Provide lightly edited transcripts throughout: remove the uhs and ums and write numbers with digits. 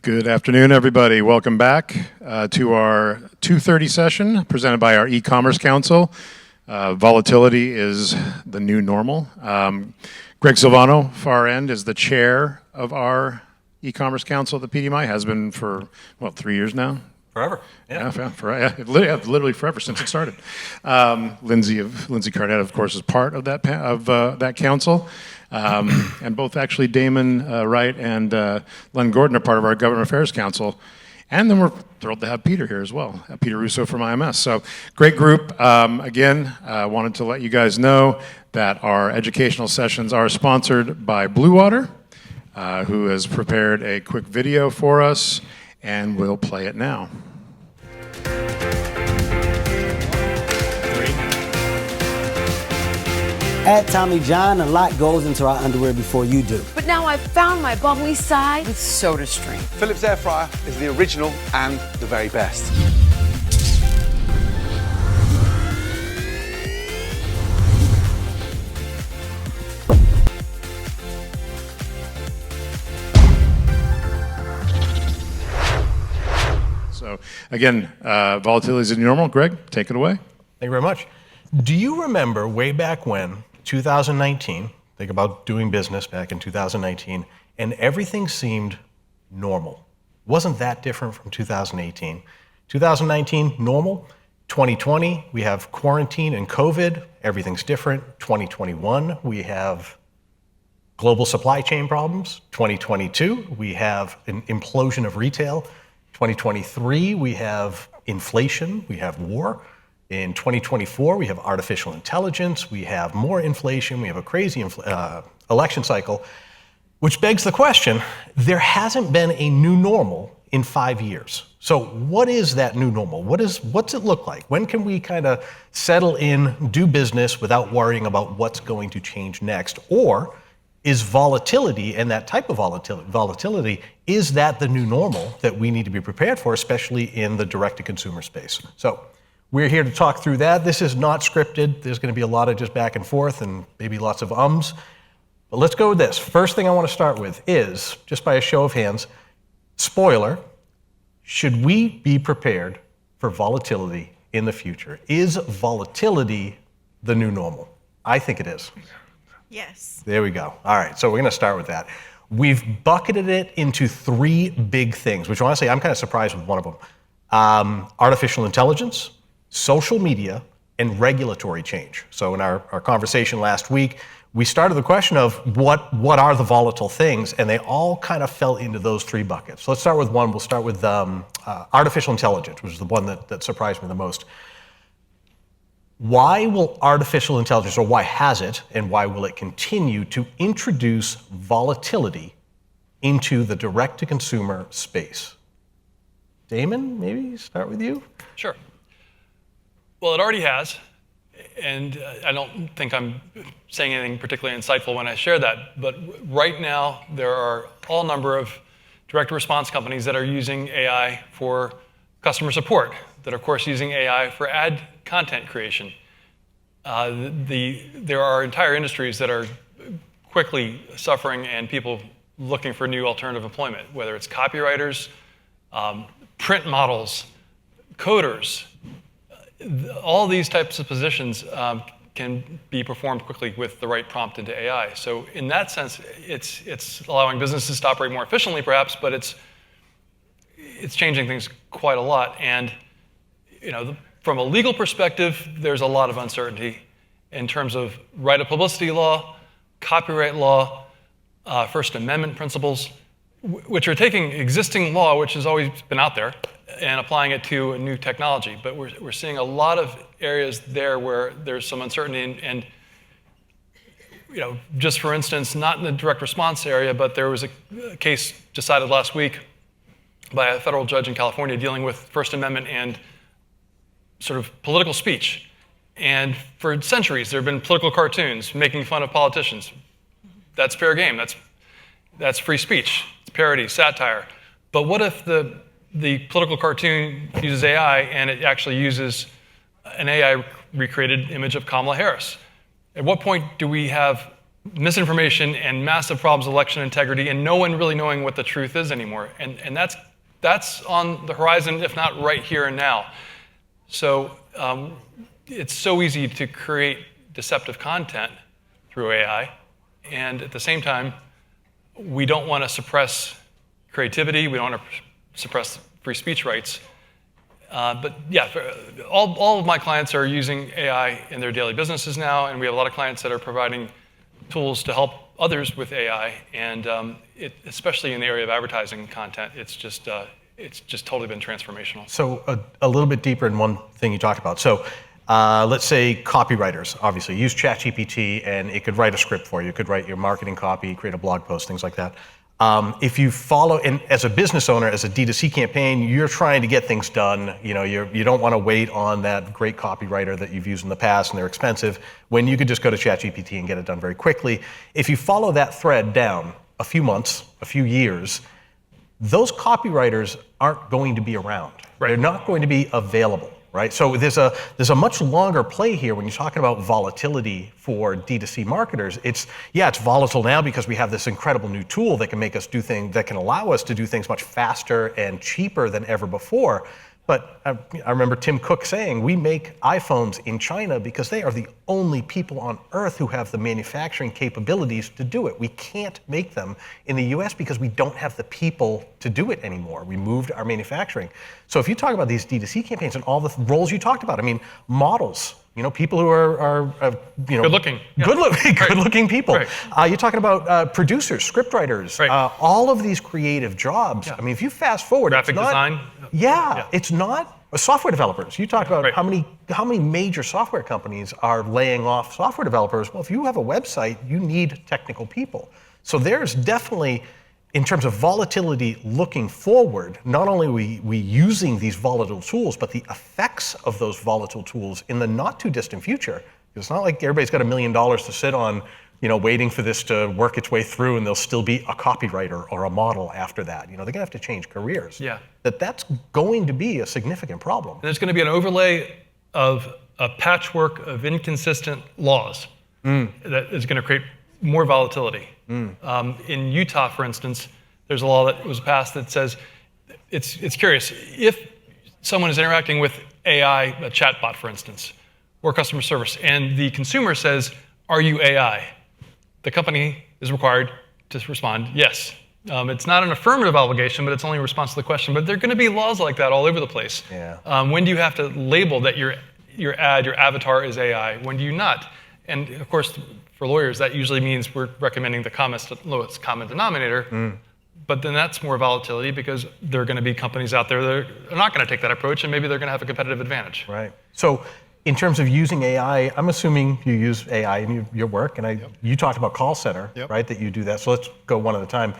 Good afternoon, everybody. Welcome back to our 2:30 session presented by our e-commerce council. Volatility is the new normal. Greg Silvano, far end, is the chair of our e-commerce council at the PDMI, has been for, 3 years now? Forever. Yeah, literally forever since it started. Lindsey Carnett, of course, is part of that council. And both actually Damon, Wright, and Len Gordon are part of our Government Affairs Council. And then we're thrilled to have Peter here as well, Peter Russo from IMS. So great group. Again, wanted to let you guys know that our educational sessions are sponsored by Blue Water, who has prepared a quick video for us, and we'll play it now. At Tommy John, a lot goes into our underwear before you do. But now I've found my bubbly side with SodaStream. Philips air fryer is the original and the very best. So again, volatility is normal. Greg, take it away. Thank you very much. Do you remember way back when, 2019, think about doing business back in 2019, and everything seemed normal? Wasn't that different from 2018? 2019, normal. 2020, we have quarantine and COVID, everything's different. 2021, we have global supply chain problems. 2022, we have an implosion of retail. 2023, we have inflation, we have war. In 2024, we have artificial intelligence, we have more inflation, we have a crazy election cycle, which begs the question, there hasn't been a new normal in 5 years. So what is that new normal? What's it look like? When can we kind of settle in, do business without worrying about what's going to change next? Or is volatility, and that type of volatility, is that the new normal that we need to be prepared for, especially in the direct-to-consumer space? So we're here to talk through that. This is not scripted. There's going to be a lot of just back and forth and maybe lots of ums. But let's go with this. First thing I want to start with is, just by a show of hands, spoiler, should we be prepared for volatility in the future? Is volatility the new normal? I think it is. Yes. There we go. All right, so we're going to start with that. We've bucketed it into three big things, which honestly, I'm kind of surprised with one of them. Artificial intelligence, social media, and regulatory change. So in our conversation last week, we started the question of what are the volatile things, and they all kind of fell into those three buckets. So let's start with one. We'll start with artificial intelligence, which is the one that surprised me the most. Why will artificial intelligence, or why has it, and why will it continue to introduce volatility into the direct-to-consumer space? Damon, maybe start with you? Sure. Well, it already has, and I don't think I'm saying anything particularly insightful when I share that, but right now there are all number of direct response companies that are using AI for customer support, that are of course using AI for ad content creation. There are entire industries that are quickly suffering and people looking for new alternative employment, whether it's copywriters, print models, coders. All these types of positions can be performed quickly with the right prompt into AI. So in that sense, it's allowing businesses to operate more efficiently, perhaps, but it's changing things quite a lot. And from a legal perspective, there's a lot of uncertainty in terms of right of publicity law, copyright law, First Amendment principles, which are taking existing law, which has always been out there, and applying it to a new technology. But we're seeing a lot of areas there where there's some uncertainty. And just for instance, not in the direct response area, but there was a case decided last week by a federal judge in California dealing with First Amendment and sort of political speech. And for centuries, there have been political cartoons making fun of politicians. That's fair game. That's free speech. It's parody, satire. But what if the political cartoon uses AI and it actually uses an AI recreated image of Kamala Harris? At what point do we have misinformation and massive problems with election integrity, and no one really knowing what the truth is anymore. And that's on the horizon, if not right here and now. So it's so easy to create deceptive content through AI, and at the same time, we don't want to suppress creativity. We don't want to suppress free speech rights. But yeah, all of my clients are using AI in their daily businesses now, and we have a lot of clients that are providing tools to help others with AI, and especially in the area of advertising content, it's just totally been transformational. So a little bit deeper in one thing you talked about. So let's say copywriters, obviously, use ChatGPT and it could write a script for you. It could write your marketing copy, create a blog post, things like that. If you follow, and as a business owner, as a D2C campaign, you're trying to get things done. You know, you don't want to wait on that great copywriter that you've used in the past and they're expensive, when you could just go to ChatGPT and get it done very quickly. If you follow that thread down a few months, a few years, those copywriters aren't going to be around. Right. They're not going to be available. Right? So there's a much longer play here when you're talking about volatility for D2C marketers. It's volatile now because we have this incredible new tool that can make us do things, that can allow us to do things much faster and cheaper than ever before. But I remember Tim Cook saying, we make iPhones in China because they are the only people on earth who have the manufacturing capabilities to do it. We can't make them in the US because we don't have the people to do it anymore. We moved our manufacturing. So if you talk about these D2C campaigns and all the roles you talked about, I mean, models, you know, people who are you know, good-looking, good-looking people. Right. You're talking about producers, scriptwriters, right. All of these creative jobs. Yeah. I mean, if you fast forward, graphic design. Yeah, it's not software developers. You talked about right. how many major software companies are laying off software developers. Well, if you have a website, you need technical people. So there's definitely, in terms of volatility looking forward, not only are we using these volatile tools, but the effects of those volatile tools in the not too distant future. It's not like everybody's got $1 million to sit on, you know, waiting for this to work its way through and there'll still be a copywriter or a model after that. You know, they're gonna have to change careers. Yeah. That's going to be a significant problem. And there's gonna be an overlay of a patchwork of inconsistent laws that is gonna create more volatility. In Utah, for instance, there's a law that was passed that says, it's curious, if someone is interacting with AI, a chatbot, for instance, or customer service, and the consumer says, "Are you AI?" the company is required to respond, yes. It's not an affirmative obligation, but it's only a response to the question. But there are going to be laws like that all over the place. Yeah. When do you have to label that your avatar is AI? When do you not? And of course, for lawyers, that usually means we're recommending the lowest common denominator. But then that's more volatility because there are going to be companies out there that are not going to take that approach, and maybe they're going to have a competitive advantage. Right. So in terms of using AI, I'm assuming you use AI in your work, and you talked about call center, right, that you do that. So let's go one at a time.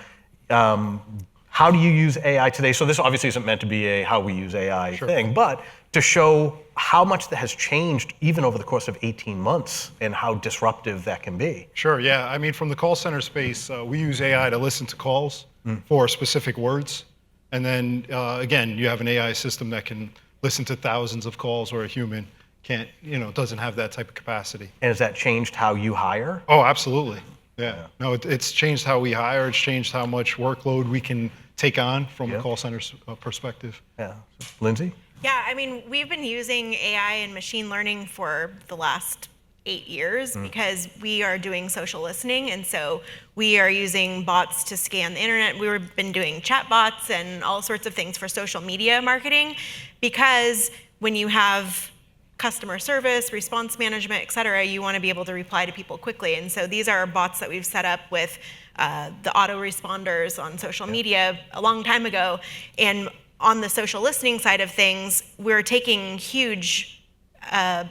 How do you use AI today? So this obviously isn't meant to be a how we use AI thing, but to show how much that has changed even over the course of 18 months and how disruptive that can be. Sure, yeah. I mean, from the call center space, we use AI to listen to calls for specific words. And then, again, you have an AI system that can listen to thousands of calls where a human can't, doesn't have that type of capacity. And has that changed how you hire? Oh, absolutely. Yeah. No, it's changed how we hire. It's changed how much workload we can take on from a call center's perspective. Yeah. Lindsey? Yeah, I mean, we've been using AI and machine learning for the last 8 years because we are doing social listening, and so we are using bots to scan the internet. We've been doing chat bots and all sorts of things for social media marketing, because when you have customer service, response management, et cetera, you want to be able to reply to people quickly. And so these are bots that we've set up with the autoresponders on social media a long time ago. And on the social listening side of things, we're taking huge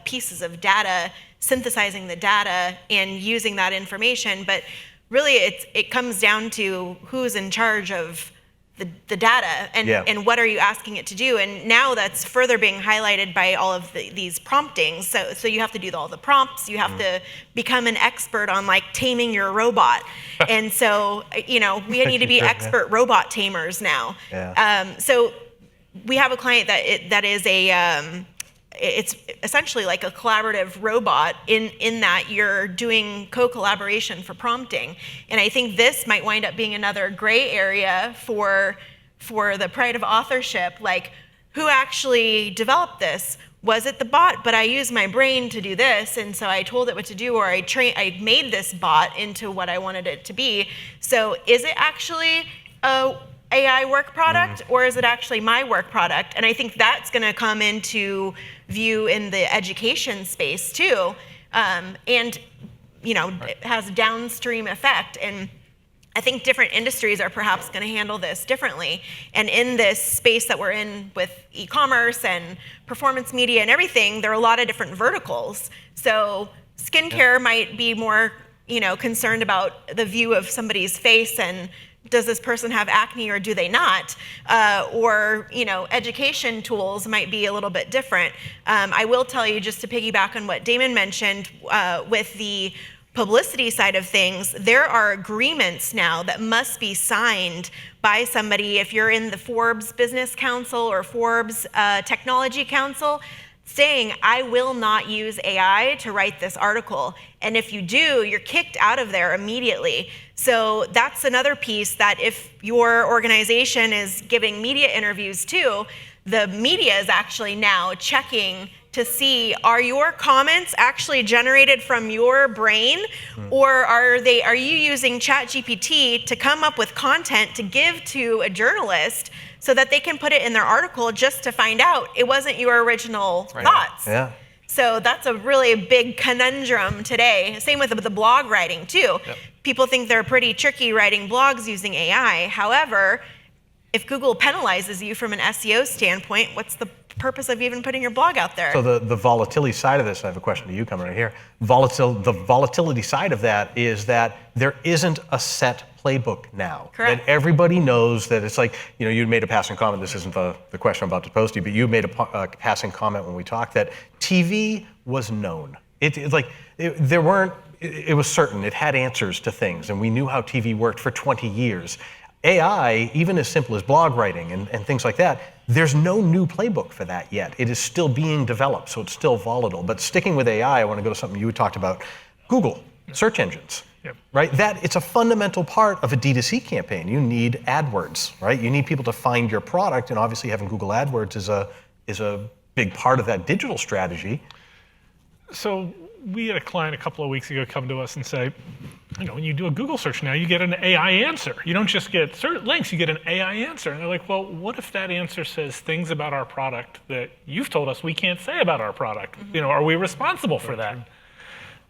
pieces of data, synthesizing the data, and using that information. But really, it comes down to who's in charge of the data and what are you asking it to do. And now that's further being highlighted by all of these promptings. So you have to do all the prompts. You have to become an expert on like taming your robot. And so, we need to be expert robot tamers now. Yeah. So we have a client that is it's essentially like a collaborative robot in that you're doing co-collaboration for prompting. And I think this might wind up being another gray area for the pride of authorship, like who actually developed this? Was it the bot, but I used my brain to do this, and so I told it what to do, or I made this bot into what I wanted it to be. So is it actually a AI work product, or is it actually my work product? And I think that's going to come into view in the education space too, and it has a downstream effect. And I think different industries are perhaps going to handle this differently. And in this space that we're in with e-commerce and performance media and everything, there are a lot of different verticals. So skincare might be more, concerned about the view of somebody's face and does this person have acne or do they not? Or education tools might be a little bit different. I will tell you, just to piggyback on what Damon mentioned with the publicity side of things, there are agreements now that must be signed by somebody. If you're in the Forbes Business Council or Forbes Technology Council, saying, I will not use AI to write this article. And if you do, you're kicked out of there immediately. So that's another piece, that if your organization is giving media interviews too, the media is actually now checking to see, are your comments actually generated from your brain, or are you using ChatGPT to come up with content to give to a journalist so that they can put it in their article just to find out it wasn't your original thoughts? Yeah. So that's a really big conundrum today. Same with the blog writing too. Yep. People think they're pretty tricky writing blogs using AI. However, if Google penalizes you from an SEO standpoint, what's the purpose of even putting your blog out there? So the volatility side of this, I have a question to you coming right here. The volatility side of that is that there isn't a set playbook now. Correct. That everybody knows that it's like, you made a passing comment, this isn't the question I'm about to pose to you, but you made a passing comment when we talked that TV was known. It was certain, it had answers to things, and we knew how TV worked for 20 years. AI, even as simple as blog writing and things like that, there's no new playbook for that yet. It is still being developed, so it's still volatile. But sticking with AI, I want to go to something you talked about, Google, search engines, right? It's a fundamental part of a D2C campaign. You need AdWords, right? You need people to find your product, and obviously having Google AdWords is a big part of that digital strategy. So we had a client a couple of weeks ago come to us and say, when you do a Google search now, you get an AI answer. You don't just get links, you get an AI answer. And they're like, well, what if that answer says things about our product that you've told us we can't say about our product? Are we responsible for that?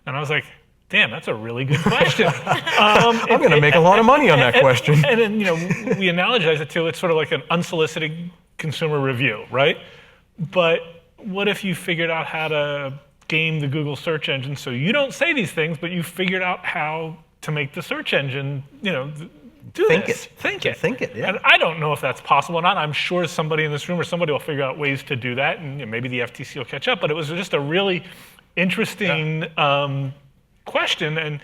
And I was like, damn, that's a really good question. I'm going to make a lot of money on that question. And then, we analogize it to, it's sort of like an unsolicited consumer review, right? But what if you figured out how to game the Google search engine so you don't say these things, but you figured out how to make the search engine, Think it, yeah. And I don't know if that's possible or not. I'm sure somebody in this room or somebody will figure out ways to do that, and maybe the FTC will catch up. But it was just a really interesting question, and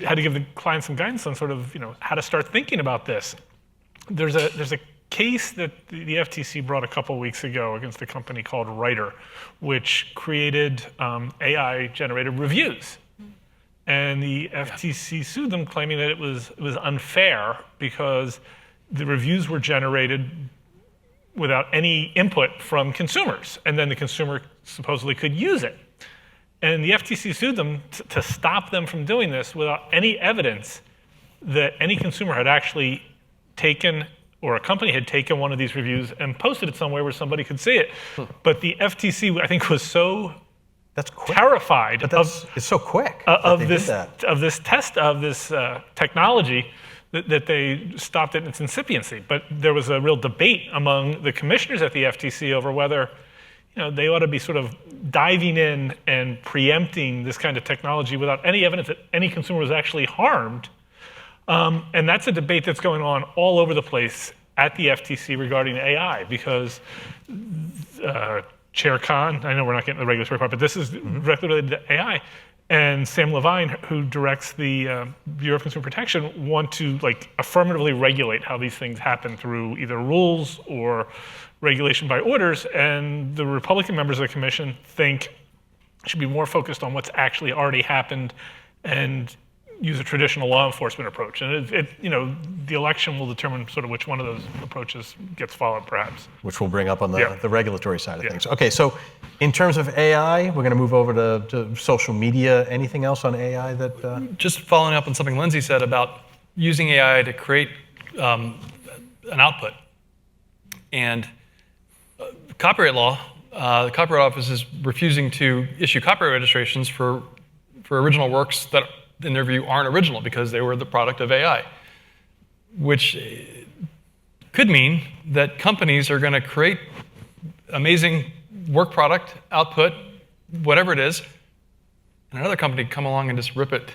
had to give the client some guidance on sort of how to start thinking about this. There's a case that the FTC brought a couple of weeks ago against a company called Wright, which created AI-generated reviews. And the FTC sued them, claiming that it was unfair because the reviews were generated without any input from consumers, and then the consumer supposedly could use it. And the FTC sued them to stop them from doing this without any evidence that any consumer had actually taken, or a company had taken one of these reviews and posted it somewhere where somebody could see it. But the FTC, I think, was so terrified it's so quick of this technology that they stopped it in its incipiency. But there was a real debate among the commissioners at the FTC over whether they ought to be sort of diving in and preempting this kind of technology without any evidence that any consumer was actually harmed. And that's a debate that's going on all over the place at the FTC regarding AI, because Chair Khan, I know we're not getting the regulatory part, but this is directly related to AI, and Sam Levine, who directs the Bureau of Consumer Protection, want to affirmatively regulate how these things happen through either rules or regulation by orders. And the Republican members of the commission think it should be more focused on what's actually already happened and use a traditional law enforcement approach. And the election will determine sort of which one of those approaches gets followed, perhaps. Which we'll bring up on the regulatory side of things. Okay, so in terms of AI, we're going to move over to social media. Anything else on AI that? Just following up on something Lindsey said about using AI to create an output. And copyright law, the Copyright Office is refusing to issue copyright registrations for original works that, in their view, aren't original because they were the product of AI, which could mean that companies are going to create amazing work product, output, whatever it is, and another company come along and just rip it.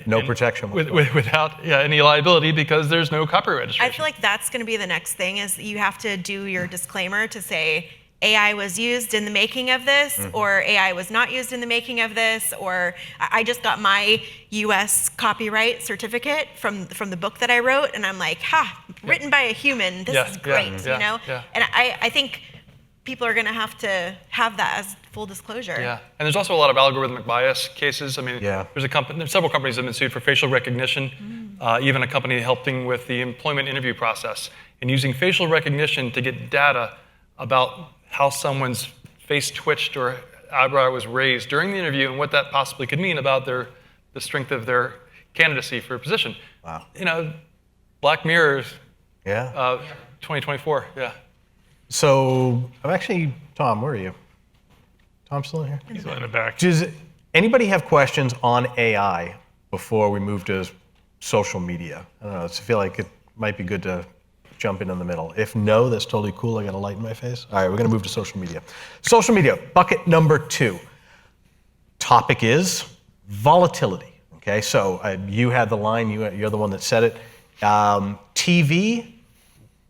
No protection without any liability because there's no copyright registration. I feel like that's going to be the next thing is you have to do your disclaimer to say AI was used in the making of this, or AI was not used in the making of this, or I just got my US copyright certificate from the book that I wrote, and I'm like, written by a human, this is great, you know? Yeah. And I think people are going to have that as full disclosure. Yeah, and there's also a lot of algorithmic bias cases. I mean, there's several companies that have been sued for facial recognition, even a company helping with the employment interview process, and using facial recognition to get data about how someone's face twitched or eyebrow was raised during the interview and what that possibly could mean about the strength of their candidacy for a position. Wow. You know, Black Mirror, 2024, So, I'm actually, Tom, where are you? Tom still in here? He's in the back. Does anybody have questions on AI before we move to social media? I don't know, I feel like it might be good to jump in the middle. If no, that's totally cool. I got a light in my face. All right, we're going to move to social media. Social media, bucket number 2. Topic is volatility. Okay, so you had the line. You're the one that said it. TV.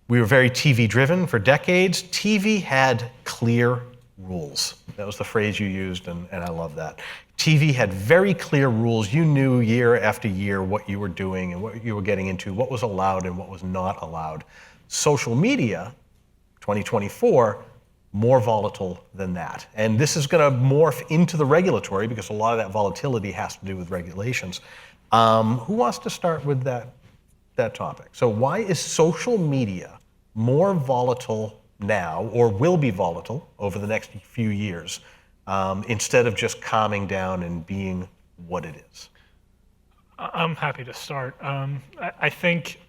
We were very TV driven for decades. TV had clear rules. That was the phrase you used, and I love that. TV had very clear rules. You knew year after year what you were doing and what you were getting into, what was allowed and what was not allowed. Social media, 2024, more volatile than that. And this is going to morph into the regulatory because a lot of that volatility has to do with regulations. Who wants to start with that topic? So why is social media more volatile now, or will be volatile over the next few years, instead of just calming down and being what it is? I'm happy to start. I think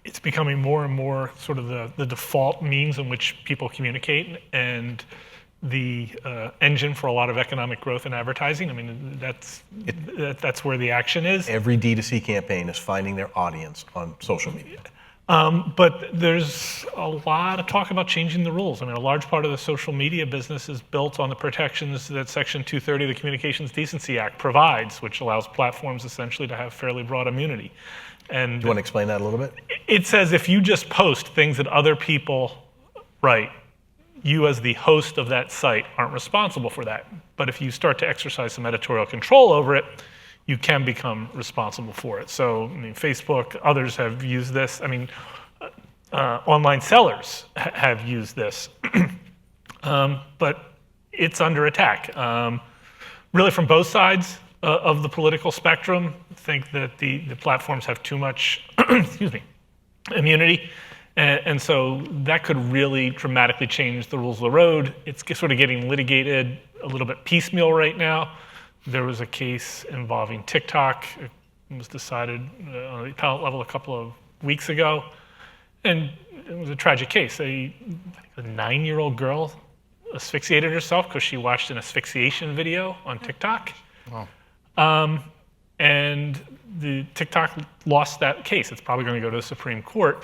it's becoming more and more sort of the default means in which people communicate and the engine for a lot of economic growth and advertising. I mean, that's where the action is. Every D2C campaign is finding their audience on social media. But there's a lot of talk about changing the rules. I mean, a large part of the social media business is built on the protections that Section 230 of the Communications Decency Act provides, which allows platforms essentially to have fairly broad immunity. And do you want to explain that a little bit? It says if you just post things that other people write, you as the host of that site aren't responsible for that. But if you start to exercise some editorial control over it, you can become responsible for it. So, I mean, Facebook, others have used this. I mean, online sellers have used this. But it's under attack. Really from both sides of the political spectrum. I think that the platforms have too much immunity. And so that could really dramatically change the rules of the road. It's sort of getting litigated a little bit piecemeal right now. There was a case involving TikTok. It was decided on the appellate level a couple of weeks ago. And it was a tragic case. A 9-year-old girl asphyxiated herself because she watched an asphyxiation video on TikTok. Wow. And the TikTok lost that case. It's probably going to go to the Supreme Court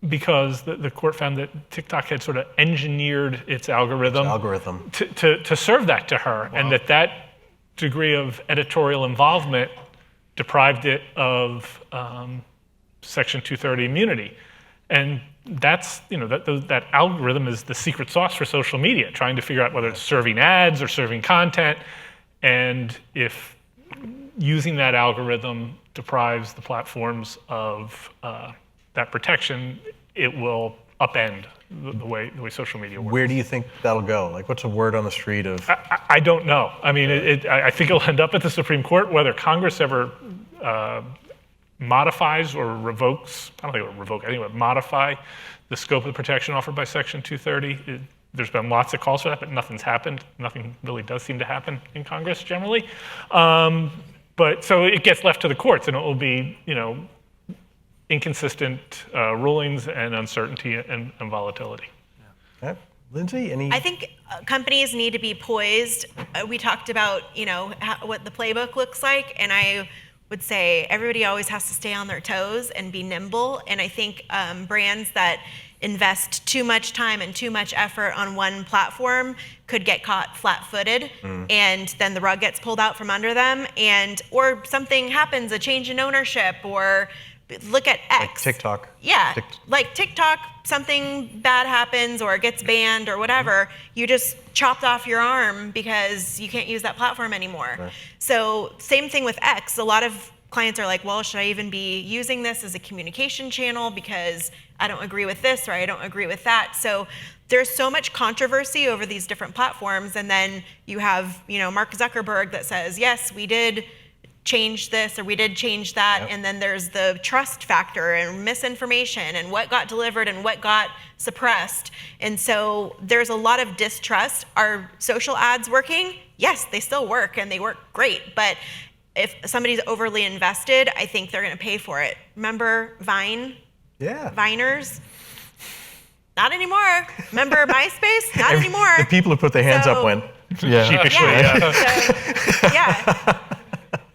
because the court found that TikTok had sort of engineered its algorithm to serve that to her, and that degree of editorial involvement deprived it of Section 230 immunity. And that's, that algorithm is the secret sauce for social media, trying to figure out whether it's serving ads or serving content. And if using that algorithm deprives the platforms of that protection, it will upend the way social media works. Where do you think that'll go? Like, what's a word on the street of? I don't know. I mean, I think it'll end up at the Supreme Court. Whether Congress ever modifies or revokes, I don't think it will revoke anyway, modify the scope of the protection offered by Section 230. There's been lots of calls for that, but nothing's happened. Nothing really does seem to happen in Congress generally. But so it gets left to the courts, and it will be, inconsistent rulings and uncertainty and volatility. Yeah. Lindsey, any? I think companies need to be poised. We talked about, what the playbook looks like, and I would say everybody always has to stay on their toes and be nimble. And I think brands that invest too much time and too much effort on one platform could get caught flat-footed, and then the rug gets pulled out from under them, or something happens, a change in ownership, or look at X. Like TikTok. Yeah, like TikTok, something bad happens or it gets banned or whatever, you just chopped off your arm because you can't use that platform anymore. Right. So same thing with X. A lot of clients are like, well, should I even be using this as a communication channel because I don't agree with this or I don't agree with that. So there's so much controversy over these different platforms. And then you have, Mark Zuckerberg that says, yes, we did change this or we did change that. Yep. And then there's the trust factor and misinformation and what got delivered and what got suppressed. And so there's a lot of distrust. Are social ads working? Yes, they still work and they work great. But if somebody's overly invested, I think they're going to pay for it. Remember Vine? Yeah. Viners? Not anymore. Remember MySpace? Not anymore. The people who put their hands up went, yeah. Sheepishly, yeah.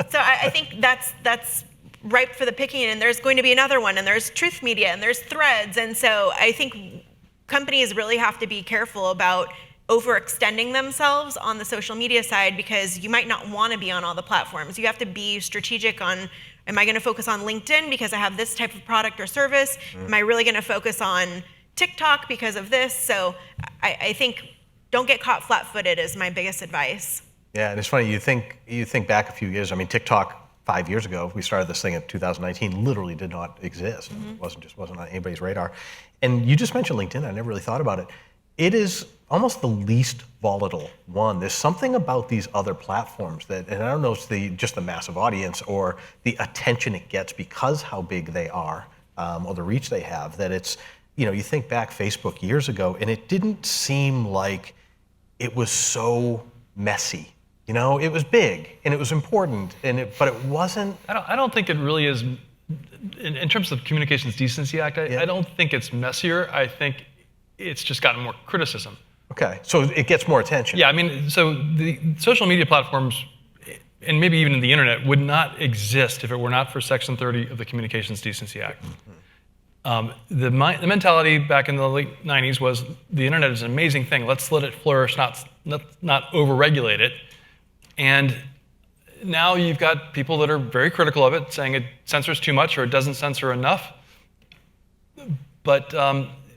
So I think that's ripe for the picking, and there's going to be another one, and there's Truth Media, and there's Threads. And so I think companies really have to be careful about overextending themselves on the social media side, because you might not want to be on all the platforms. You have to be strategic on, am I going to focus on LinkedIn because I have this type of product or service? Am I really going to focus on TikTok because of this? So I think don't get caught flat-footed is my biggest advice. Yeah, and it's funny, you think back a few years. I mean, TikTok 5 years ago, we started this thing in 2019, literally did not exist. It wasn't on anybody's radar. And you just mentioned LinkedIn. I never really thought about it. It is almost the least volatile one. There's something about these other platforms that, and I don't know if it's just the massive audience or the attention it gets because how big they are, or the reach they have, that it's, you think back Facebook years ago, and it didn't seem like it was so messy. It was big and it was important, but it wasn't. I don't think it really is. In terms of Communications Decency Act, I don't think it's messier. I think it's just gotten more criticism. Okay, so it gets more attention. Yeah, I mean, so the social media platforms, and maybe even the internet, would not exist if it were not for Section 30 of the Communications Decency Act. The mentality back in the late 90s was the internet is an amazing thing. Let's let it flourish, not over-regulate it. And now you've got people that are very critical of it, saying it censors too much or it doesn't censor enough. But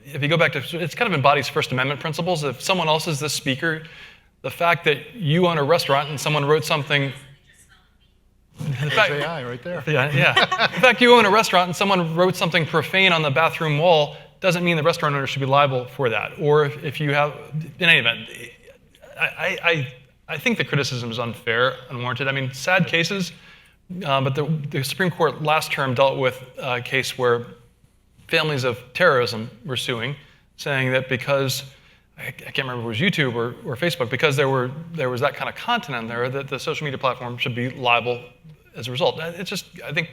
if you go back to, it kind of embodies First Amendment principles. If someone else is the speaker, the fact that you own a restaurant and someone wrote something. There's AI right there. Yeah. In fact, you own a restaurant and someone wrote something profane on the bathroom wall, doesn't mean the restaurant owner should be liable for that. Or if you have, in any event, I think the criticism is unfair, unwarranted. I mean, sad cases, but the Supreme Court last term dealt with a case where families of terrorism were suing, saying that because, I can't remember if it was YouTube or Facebook, because there was that kind of content in there, that the social media platform should be liable as a result. It's just, I think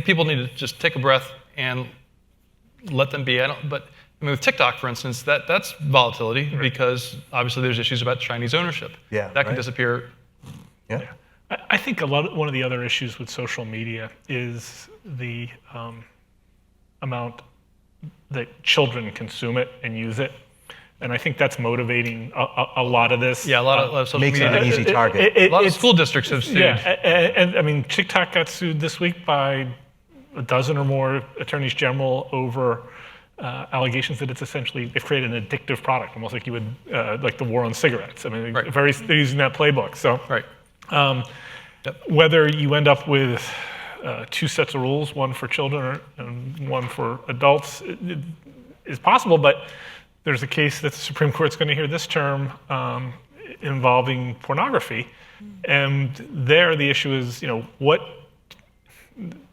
people need to just take a breath and let them be. But with TikTok, for instance, that's volatility, because obviously there's issues about Chinese ownership. Yeah, that can disappear. Yeah. I think one of the other issues with social media is the amount that children consume it and use it. And I think that's motivating a lot of this. Yeah, a lot of social makes media. it an easy target. A lot of school districts have sued. Yeah, and I mean, TikTok got sued this week by a dozen or more attorneys general over allegations that it's essentially, they've created an addictive product, almost like you would, like the war on cigarettes. I mean, Right. they're using that playbook. So Right. whether you end up with 2 sets of rules, one for children and one for adults, is possible, but there's a case that the Supreme Court's going to hear this term involving pornography. And there the issue is,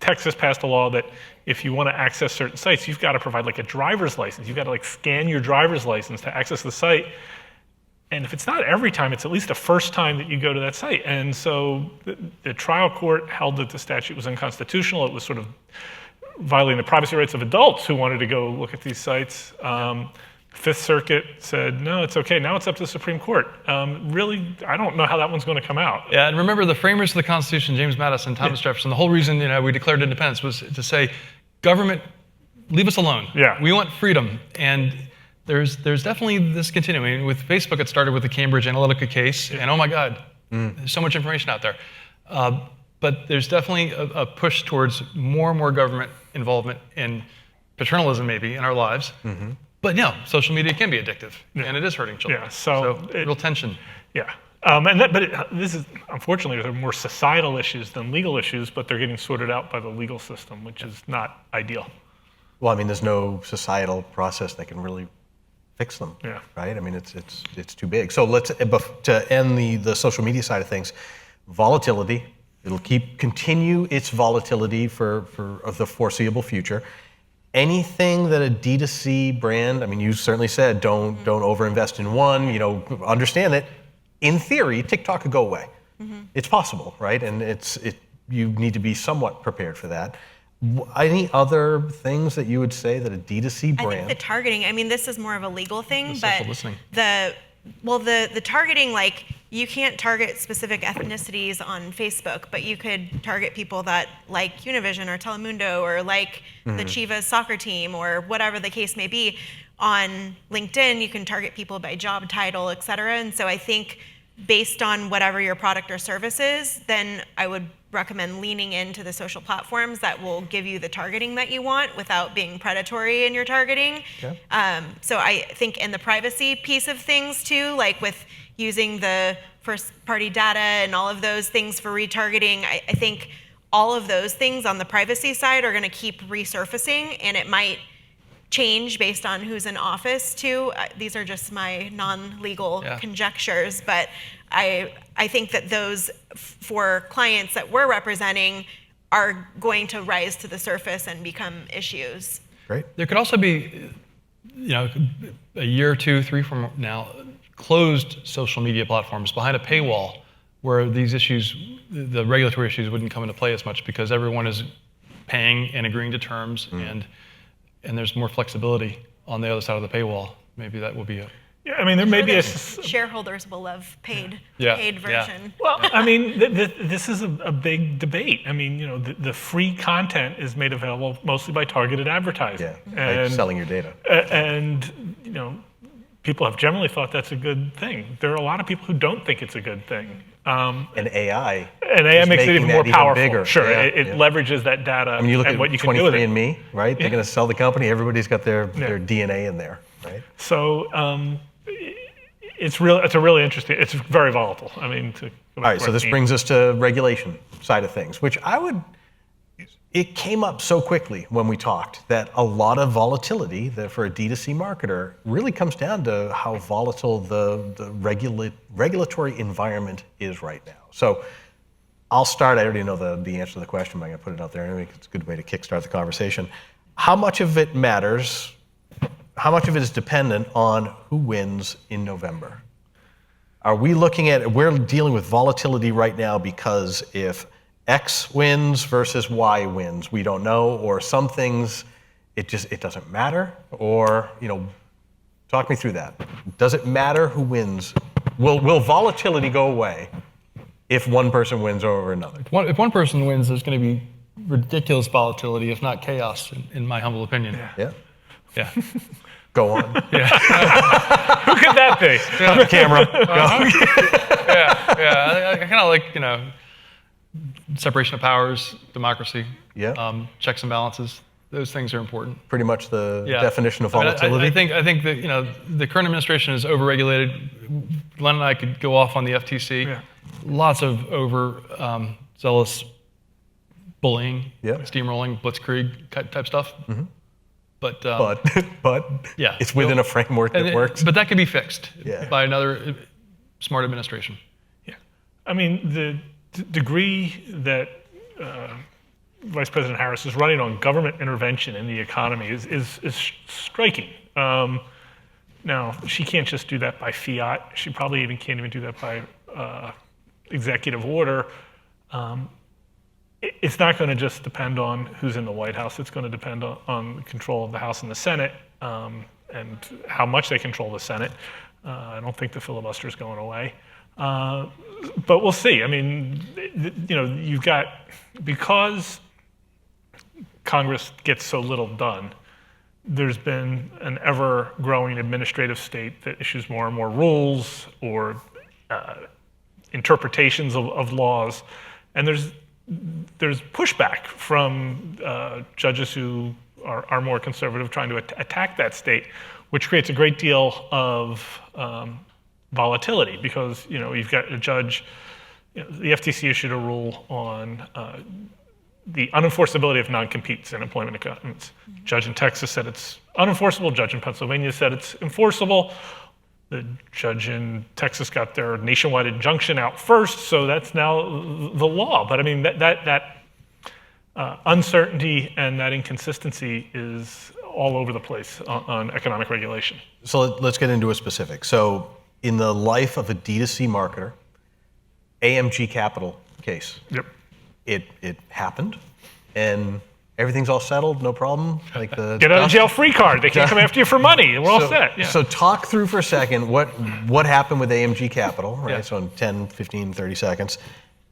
Texas passed a law that if you want to access certain sites, you've got to provide like a driver's license. You've got to like scan your driver's license to access the site. And if it's not every time, it's at least the first time that you go to that site. And so the trial court held that the statute was unconstitutional. It was sort of violating the privacy rights of adults who wanted to go look at these sites. Fifth Circuit said, no, it's okay. Now it's up to the Supreme Court. Really, I don't know how that one's going to come out. Yeah, and remember the framers of the Constitution, James Madison, Thomas Jefferson, the whole reason we declared independence was to say, government, leave us alone. Yeah. We want freedom. And there's definitely this continuing. I mean, with Facebook, it started with the Cambridge Analytica case, and oh my God, there's so much information out there. But there's definitely a push towards more and more government involvement in paternalism, maybe, in our lives. Mm-hmm. But social media can be addictive, and it is hurting children. Yeah, so real tension. Yeah. This is, unfortunately, they're more societal issues than legal issues, but they're getting sorted out by the legal system, which is not ideal. Well, I mean, there's no societal process that can really fix them, Yeah. right? I mean, it's too big. So let's, to end the social media side of things, volatility, it'll continue its volatility for the foreseeable future. Anything that a D2C brand, I mean, you certainly said don't overinvest in one, understand that in theory, TikTok could go away. Mm-hmm. It's possible, right? And you need to be somewhat prepared for that. Any other things that you would say that a D2C brand? I think the targeting, I mean, this is more of a legal thing, The but social listening. the targeting, like, you can't target specific ethnicities on Facebook, but you could target people that like Univision or Telemundo or like the Chivas soccer team or whatever the case may be. On LinkedIn, you can target people by job title, et cetera. And so I think based on whatever your product or service is, then I would recommend leaning into the social platforms that will give you the targeting that you want without being predatory in your targeting. Okay. So I think in the privacy piece of things too, like with using the first party data and all of those things for retargeting, I think all of those things on the privacy side are going to keep resurfacing, and it might change based on who's in office too. These are just my non-legal conjectures, but I think that those for clients that we're representing are going to rise to the surface and become issues. Great. There could also be, a year, 2, 3 from now, closed social media platforms behind a paywall where these issues, the regulatory issues wouldn't come into play as much because everyone is paying and agreeing to terms and there's more flexibility on the other side of the paywall. Maybe that will be a... Yeah, I mean, there may be a... Shareholders will love paid version. Yeah. Well, I mean, this is a big debate. I mean, the free content is made available mostly by targeted advertising. Yeah, by selling your data. And people have generally thought that's a good thing. There are a lot of people who don't think it's a good thing. And AI. And AI makes it even more powerful. Bigger. Sure, it leverages that data. I mean, you look at what you can do with it. 23andMe, right? They're going to sell the company. Everybody's got their DNA in there, right? So it's a really interesting. It's very volatile. I mean, all right. So this brings us to regulation side of things, which it came up so quickly when we talked that a lot of volatility for a D2C marketer really comes down to how volatile the regulatory environment is right now. So I'll start. I already know the answer to the question, but I'm going to put it out there. I think it's a good way to kickstart the conversation. How much of it matters? How much of it is dependent on who wins in November? Are we we're dealing with volatility right now because if X wins versus Y wins, we don't know, or some things it doesn't matter, or talk me through that. Does it matter who wins? Will volatility go away if one person wins over another? If one person wins, there's going to be ridiculous volatility, if not chaos, in my humble opinion. Yeah. Go on. Yeah. Who could that be? Camera. I kind of like separation of powers, democracy, checks and balances. Those things are important. Pretty much the Yeah. definition of I mean, volatility. I think that the current administration is overregulated. Len and I could go off on the FTC. Yeah. Lots of zealous bullying, Yep. steamrolling, blitzkrieg type stuff. But but yeah, it's within a framework that works. But that could be fixed Yeah. by another smart administration. Yeah. I mean, the degree that Vice President Harris is running on government intervention in the economy is striking. Now, she can't just do that by fiat. She probably can't even do that by executive order. It's not going to just depend on who's in the White House. It's going to depend on control of the House and the Senate and how much they control the Senate. I don't think the filibuster is going away. But we'll see. I mean, you've got, because Congress gets so little done, there's been an ever-growing administrative state that issues more and more rules or interpretations of laws. And there's pushback from judges who are more conservative trying to attack that state, which creates a great deal of volatility because you've got a judge. The FTC issued a rule on the unenforceability of non-competes in employment agreements. Judge in Texas said it's unenforceable. Judge in Pennsylvania said it's enforceable. The judge in Texas got their nationwide injunction out first, so that's now the law. But I mean, that uncertainty and that inconsistency is all over the place on economic regulation. So let's get into a specific. So in the life of a D2C marketer, AMG Capital case. Yep. It happened, and everything's all settled, no problem. Like the Get out of jail free card. They can't come after you for money. We're all set. Yeah. So talk through for a second what happened with AMG Capital, right? Yeah. So in 10, 15, 30 seconds.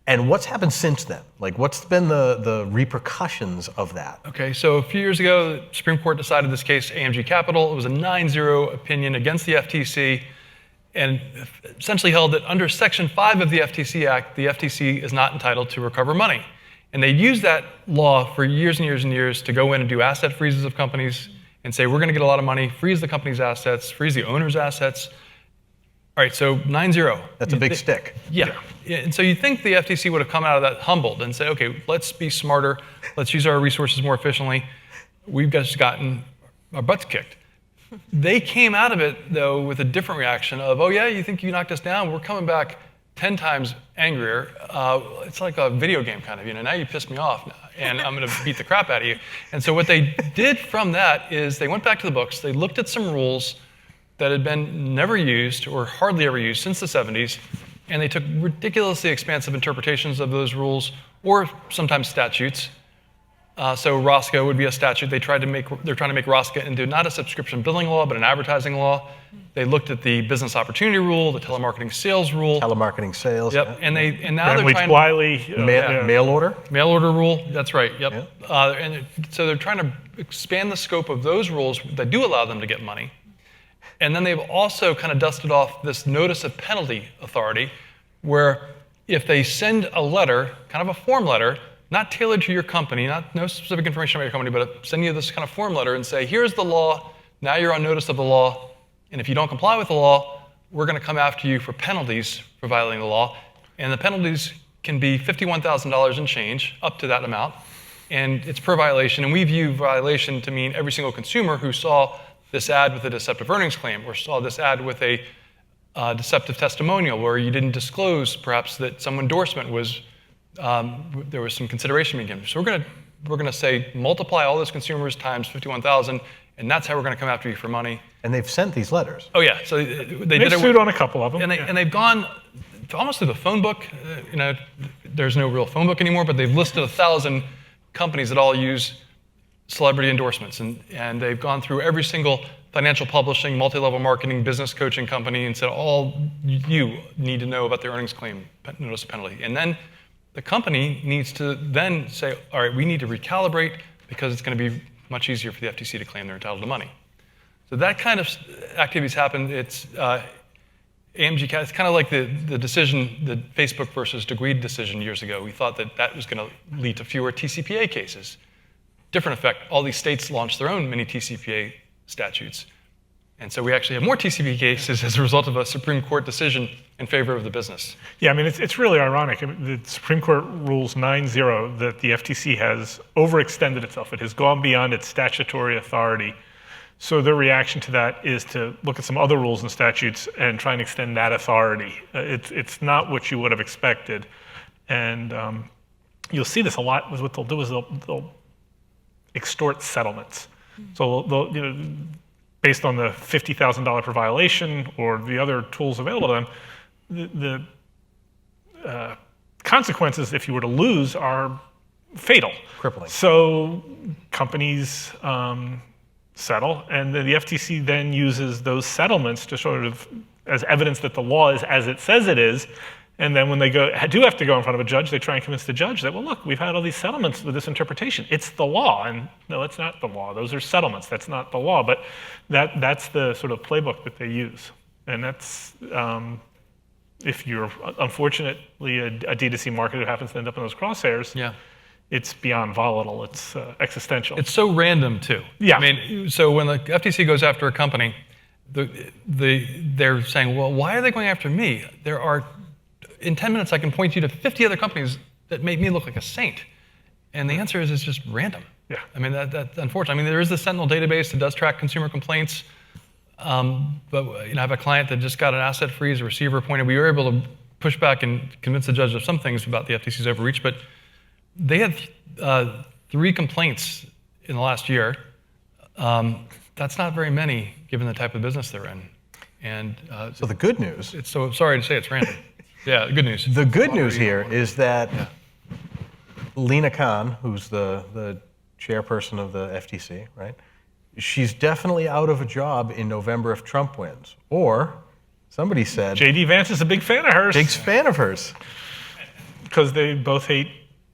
And what's happened since then? Like what's been the repercussions of that? Okay, so a few years ago, the Supreme Court decided this case, AMG Capital. It was a 9-0 opinion against the FTC, and essentially held that under Section 5 of the FTC Act, the FTC is not entitled to recover money. And they used that law for years and years and years to go in and do asset freezes of companies and say, we're going to get a lot of money, freeze the company's assets, freeze the owner's assets. All right, so 9-0. That's a big stick. Yeah. And so you think the FTC would have come out of that humbled and say, okay, let's be smarter, let's use our resources more efficiently. We've just gotten our butts kicked. They came out of it, though, with a different reaction of, oh yeah, you think you knocked us down? We're coming back 10 times angrier. It's like a video game kind of, now you pissed me off and I'm going to beat the crap out of you. And so what they did from that is they went back to the books, they looked at some rules that had been never used or hardly ever used since the 70s, and they took ridiculously expansive interpretations of those rules or sometimes statutes. So ROSCA would be a statute. They're trying to make ROSCA into not a subscription billing law, but an advertising law. They looked at the business opportunity rule, the telemarketing sales rule. Telemarketing sales. Yep. Yeah. And now they're trying Wiley, Mail order. mail order rule. That's right. Yep. Yeah. And so they're trying to expand the scope of those rules that do allow them to get money. And then they've also kind of dusted off this notice of penalty authority, where if they send a letter, kind of a form letter, not tailored to your company, no specific information about your company, but send you this kind of form letter and say, here's the law, now you're on notice of the law, and if you don't comply with the law, we're going to come after you for penalties for violating the law. And the penalties can be $51,000 and change, up to that amount, and it's per violation. And we view violation to mean every single consumer who saw this ad with a deceptive earnings claim, or saw this ad with a deceptive testimonial where you didn't disclose perhaps that some endorsement was, there was some consideration being given. So we're gonna say multiply all those consumers times 51,000, and that's how we're gonna come after you for money. And they've sent these letters. Oh yeah, so they They've did sued on a couple of them. and they've gone almost through the phone book. There's no real phone book anymore, but they've listed 1,000 companies that all use celebrity endorsements, and they've gone through every single financial publishing, multi-level marketing, business coaching company and said, all you need to know about their earnings claim, notice of penalty. And then the company needs to then say, all right, we need to recalibrate because it's going to be much easier for the FTC to claim they're entitled to money. So that kind of activities happen. It's AMG, it's kind of like the decision, the Facebook versus Degreed decision years ago. We thought that was going to lead to fewer TCPA cases. different effect. All these states launched their own mini TCPA statutes. And so we actually have more TCPA cases as a result of a Supreme Court decision in favor of the business. Yeah, I mean, it's really ironic. I mean, the Supreme Court rules 9-0 that the FTC has overextended itself. It has gone beyond its statutory authority. So their reaction to that is to look at some other rules and statutes and try and extend that authority. It's not what you would have expected. And you'll see this a lot with what they'll do is they'll extort settlements. So they'll, based on the $50,000 per violation or the other tools available to them, the consequences, if you were to lose, are fatal. Crippling. So companies settle, and then the FTC then uses those settlements to sort of as evidence that the law is as it says it is. And then when they do have to go in front of a judge, they try and convince the judge that, well, look, we've had all these settlements with this interpretation. It's the law. And no, it's not the law. Those are settlements. That's not the law. But that's the sort of playbook that they use. And that's, if you're unfortunately a D2C marketer who happens to end up in those crosshairs, it's beyond volatile. It's existential. It's so random, too. Yeah. I mean, so when the FTC goes after a company, they're saying, well, why are they going after me? There are, in 10 minutes, I can point you to 50 other companies that make me look like a saint. And the answer is it's just random. Yeah. I mean, that's unfortunate. I mean, there is the Sentinel database that does track consumer complaints. But I have a client that just got an asset freeze, a receiver appointed. We were able to push back and convince the judge of some things about the FTC's overreach, but they had 3 complaints in the last year. That's not very many, given the type of business they're in. And so the good news. It's so sorry to say it's random. Yeah, good news. The good news here is that Lena Khan, who's the chairperson of the FTC, right? She's definitely out of a job in November if Trump wins. Or somebody said J.D. Vance is a big fan of hers. Big fan of hers. Because they both hate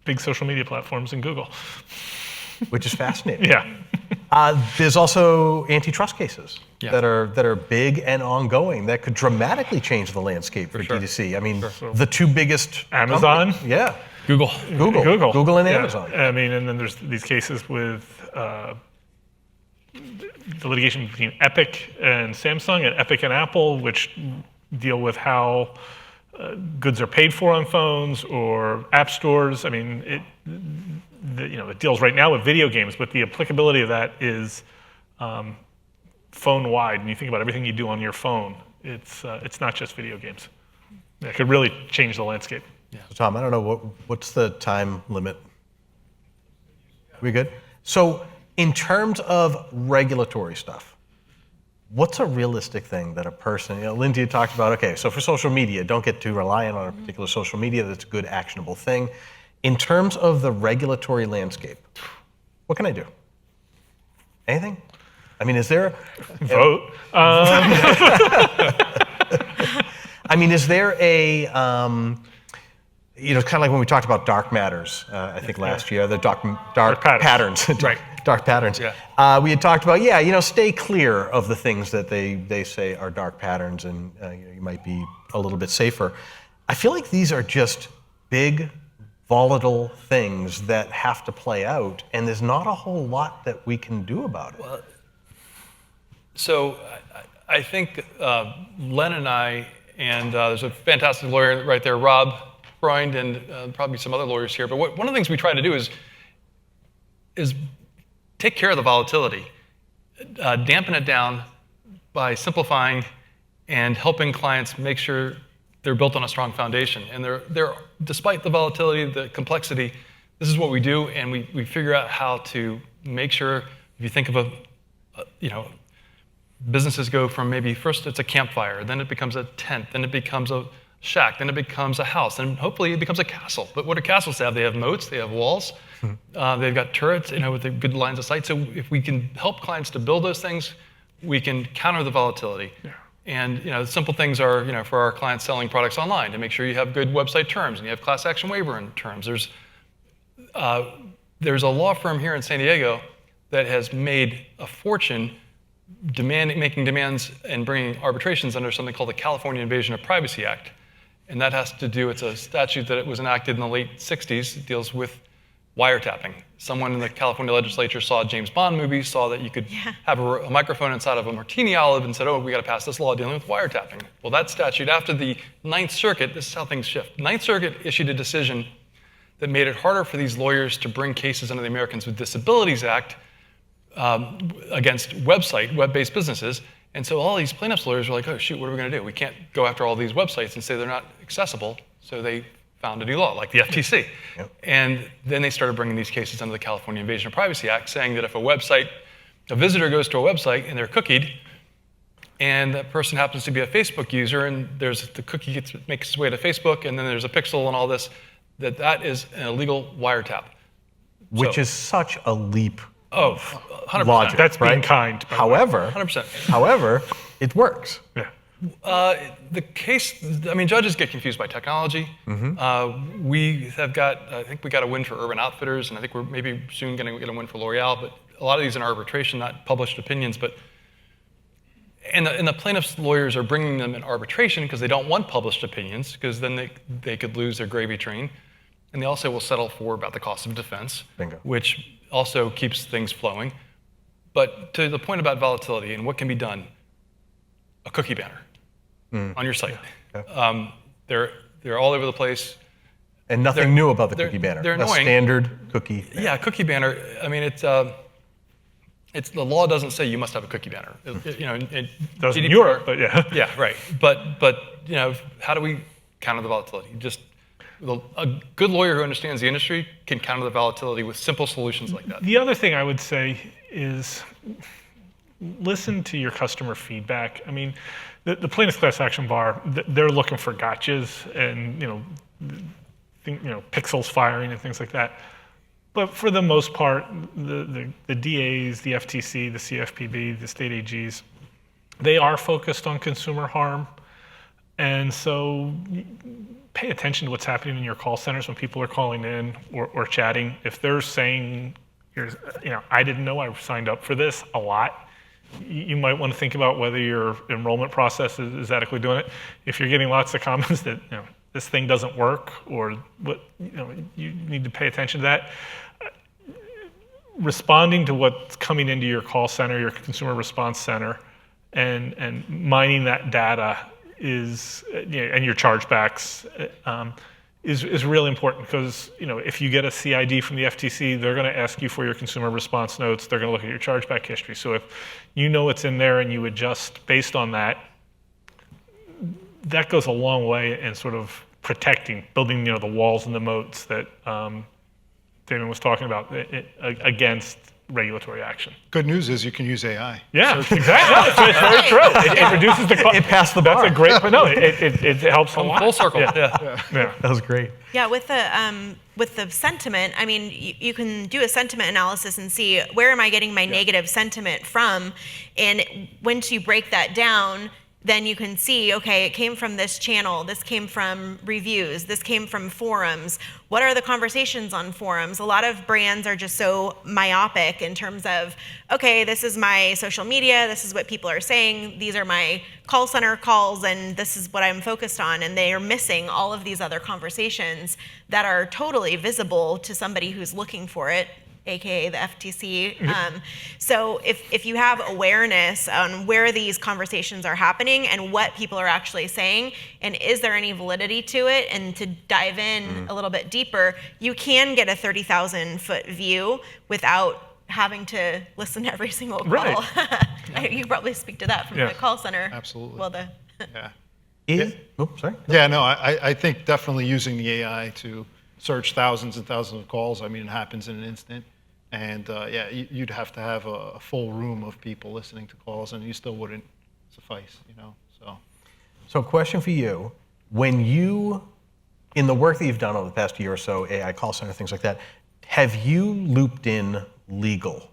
big social media platforms and Google. Which is fascinating. Yeah. There's also antitrust cases that are big and ongoing that could dramatically change the landscape for D2C. I mean, the 2 biggest Amazon. Yeah. Google and Amazon. I mean, and then there's these cases with the litigation between Epic and Samsung and Epic and Apple, which deal with how goods are paid for on phones or app stores. I mean, it deals right now with video games, but the applicability of that is phone-wide. And you think about everything you do on your phone, it's not just video games. It could really change the landscape. Yeah. So Tom, I don't know, what's the time limit? We good? So in terms of regulatory stuff, what's a realistic thing that a person, Lindsey talked about, okay, so for social media, don't get too reliant on a particular social media that's a good actionable thing. In terms of the regulatory landscape, what can I do? Anything? I mean, is there... Vote. I mean, is there a... it's kind of like when we talked about dark matters, I think last year, the dark patterns. Right. Dark patterns. Yeah. We had talked about, stay clear of the things that they say are dark patterns, and you might be a little bit safer. I feel like these are just big, volatile things that have to play out, and there's not a whole lot that we can do about it. Well, so I think Len and I, and there's a fantastic lawyer right there, Rob Freund, and probably some other lawyers here, but one of the things we try to do is take care of the volatility, dampen it down by simplifying and helping clients make sure they're built on a strong foundation. And they're despite the volatility, the complexity, this is what we do, and we figure out how to make sure, if you think of businesses go from maybe first it's a campfire, then it becomes a tent, then it becomes a shack, then it becomes a house, and hopefully it becomes a castle. But what do castles have? They have moats, they have walls, they've got turrets, with the good lines of sight. So if we can help clients to build those things, we can counter the volatility. Yeah. And simple things are, for our clients selling products online, to make sure you have good website terms and you have class action waiver in terms. There's a law firm here in San Diego that has made a fortune making demands and bringing arbitrations under something called the California Invasion of Privacy Act. And that has to do, it's a statute that was enacted in the late 60s. It deals with wiretapping. Someone in the California legislature saw a James Bond movie, saw that you could have a microphone inside of a martini olive and said, oh, we got to pass this law dealing with wiretapping. Well, that statute, after the Ninth Circuit, this is how things shift. Ninth Circuit issued a decision that made it harder for these lawyers to bring cases under the Americans with Disabilities Act against web-based businesses. And so all these plaintiffs' lawyers were like, oh, shoot, what are we going to do? We can't go after all these websites and say they're not accessible. So they found a new law, like the FTC. Yep. And then they started bringing these cases under the California Invasion of Privacy Act, saying that if a visitor goes to a website and they're cookied, and that person happens to be a Facebook user, and the cookie makes its way to Facebook, and then there's a pixel and all this, that is an illegal wiretap. Which is such a leap of 100%. Logic, That's right? being kind. However, 100%. However, it works. Yeah. The case, I mean, judges get confused by technology. We have got, I think we got a win for Urban Outfitters, and I think we're maybe soon going to get a win for L'Oreal, but a lot of these are in arbitration, not published opinions, but, and the plaintiffs' lawyers are bringing them in arbitration because they don't want published opinions, because then they could lose their gravy train. And they also will settle for about the cost of defense, Bingo. Which also keeps things flowing. But to the point about volatility and what can be done, a cookie banner on your site. Okay. They're all over the place. And nothing new about the cookie banner. They're annoying. A standard cookie banner. Yeah, cookie banner. I mean, it's the law doesn't say you must have a cookie banner. You know, Doesn't Europe, but yeah. Yeah, right. But you know, how do we counter the volatility? Just a good lawyer who understands the industry can counter the volatility with simple solutions like that. The other thing I would say is listen to your customer feedback. I mean, the plaintiff's class action bar, they're looking for gotchas and pixels firing and things like that. But for the most part, the DAs, the FTC, the CFPB, the state AGs, they are focused on consumer harm. And so pay attention to what's happening in your call centers when people are calling in or chatting. If they're saying, I didn't know I signed up for this a lot, you might want to think about whether your enrollment process is adequately doing it. If you're getting lots of comments that this thing doesn't work, or you need to pay attention to that. Responding to what's coming into your call center, your consumer response center, and mining that data and your chargebacks is really important, because if you get a CID from the FTC, they're going to ask you for your consumer response notes. They're going to look at your chargeback history. So if you know it's in there and you adjust based on that, that goes a long way in sort of building the walls and the moats that Damon was talking about against regulatory action. Good news is you can use AI. Yeah, exactly. It's very true. It reduces the cost. It passed the bar. That's a great, but no, it helps a lot. Full circle. Yeah. That was great. Yeah, with the sentiment, I mean, you can do a sentiment analysis and see where am I getting my negative sentiment from, and once you break that down, then you can see, okay, it came from this channel, this came from reviews, this came from forums. What are the conversations on forums? A lot of brands are just so myopic in terms of, okay, this is my social media, this is what people are saying, these are my call center calls, and this is what I'm focused on, and they are missing all of these other conversations that are totally visible to somebody who's looking for it, aka the FTC. So if you have awareness on where these conversations are happening and what people are actually saying, and is there any validity to it, and to dive in a little bit deeper, you can get a 30,000-foot view without having to listen to every single call. Right. You could probably speak to that from the call center. Absolutely. Well, Sorry. Yeah, no, I think definitely using the AI to search thousands and thousands of calls, I mean, it happens in an instant. And you'd have to have a full room of people listening to calls, and you still wouldn't suffice, So a question for you. When you, in the work that you've done over the past year or so, AI call center, things like that, have you looped in legal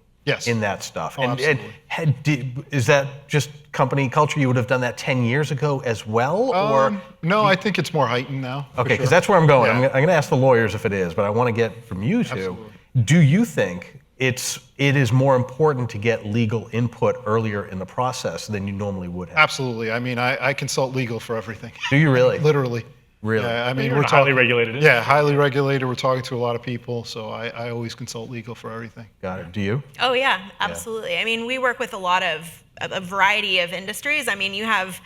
in that stuff? Oh, absolutely. Is that just company culture? You would have done that 10 years ago as well? Or no, I think it's more heightened now. Okay, because that's where I'm going. I'm going to ask the lawyers if it is, but I want to get from you two. Absolutely. Do you think it is more important to get legal input earlier in the process than you normally would have? Absolutely. I mean, I consult legal for everything. Do you really? Literally. Really? Yeah, I mean, You're we're in a highly talking- regulated Yeah, highly regulated. We're talking to a lot of people, so I always consult legal for everything. Got it. Do you? Oh yeah, absolutely. I mean, we work with a variety of industries. I mean, you have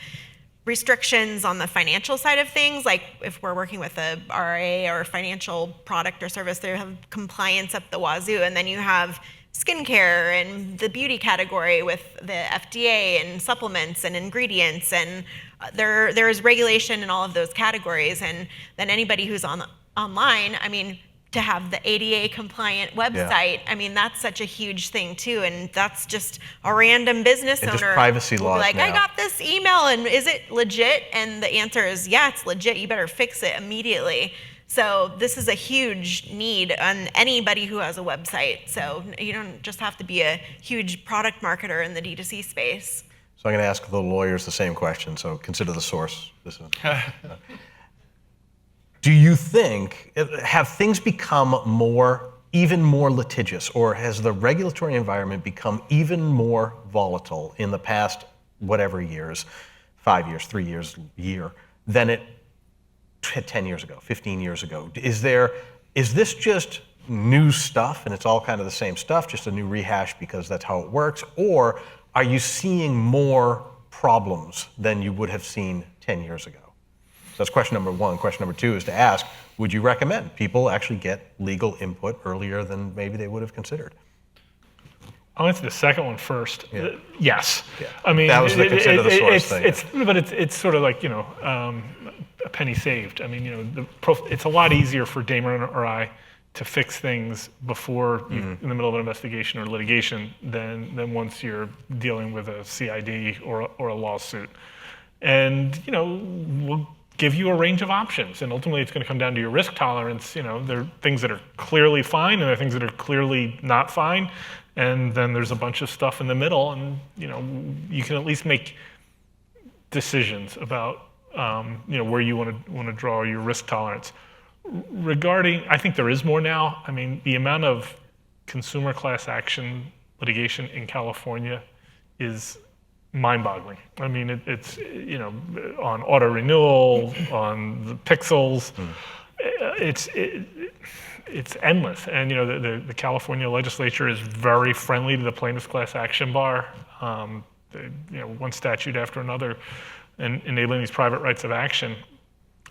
restrictions on the financial side of things, like if we're working with a RA or a financial product or service, they have compliance up the wazoo, and then you have skincare and the beauty category with the FDA and supplements and ingredients, and there is regulation in all of those categories. And then anybody who's online, I mean, to have the ADA compliant website, I mean, that's such a huge thing too. And that's just a random business And owner. just privacy will be laws like, I now. got this email, and is it legit? And the answer is, yeah, it's legit. You better fix it immediately. So this is a huge need on anybody who has a website. So you don't just have to be a huge product marketer in the D2C space. So I'm going to ask the lawyers the same question. So consider the source. This is. Do you think have things become even more litigious, or has the regulatory environment become even more volatile in the past whatever years, 5 years, 3 years, year, than it 10 years ago, 15 years ago? Is this just new stuff and it's all kind of the same stuff, just a new rehash because that's how it works? Or are you seeing more problems than you would have seen 10 years ago? So that's question number one. Question number two is to ask, would you recommend people actually get legal input earlier than maybe they would have considered? I'll answer the second one first. Yeah. Yes. Yeah. I mean, That was the consider the source thing. But it's sort of like, a penny saved. I mean, it's a lot easier for Damon or I to fix things before you're in the middle of an investigation or litigation than once you're dealing with a CID or a lawsuit. And, we'll give you a range of options, and ultimately it's going to come down to your risk tolerance. There are things that are clearly fine, and there are things that are clearly not fine, and then there's a bunch of stuff in the middle, and you can at least make decisions about where you want to draw your risk tolerance. Regarding, I think there is more now. I mean, the amount of consumer class action litigation in California is mind-boggling. I mean, it's on auto renewal, on the pixels, it's endless. And the California legislature is very friendly to the plaintiff's class action bar. One statute after another, and enabling these private rights of action.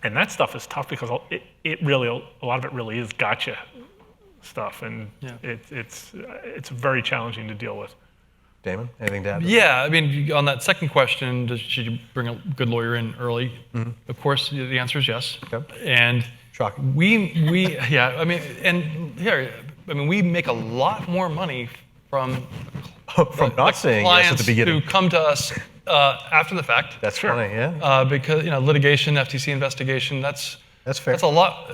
And that stuff is tough because a lot of it really is gotcha stuff, and it's very challenging to deal with. Damon, anything to add? Yeah, I mean, on that second question, should you bring a good lawyer in early? Of course, the answer is yes. Okay. And Shocking. we make a lot more money from not saying yes at the beginning. who come to us after the fact. That's funny, yeah. Because litigation, FTC investigation, that's fair. That's a lot.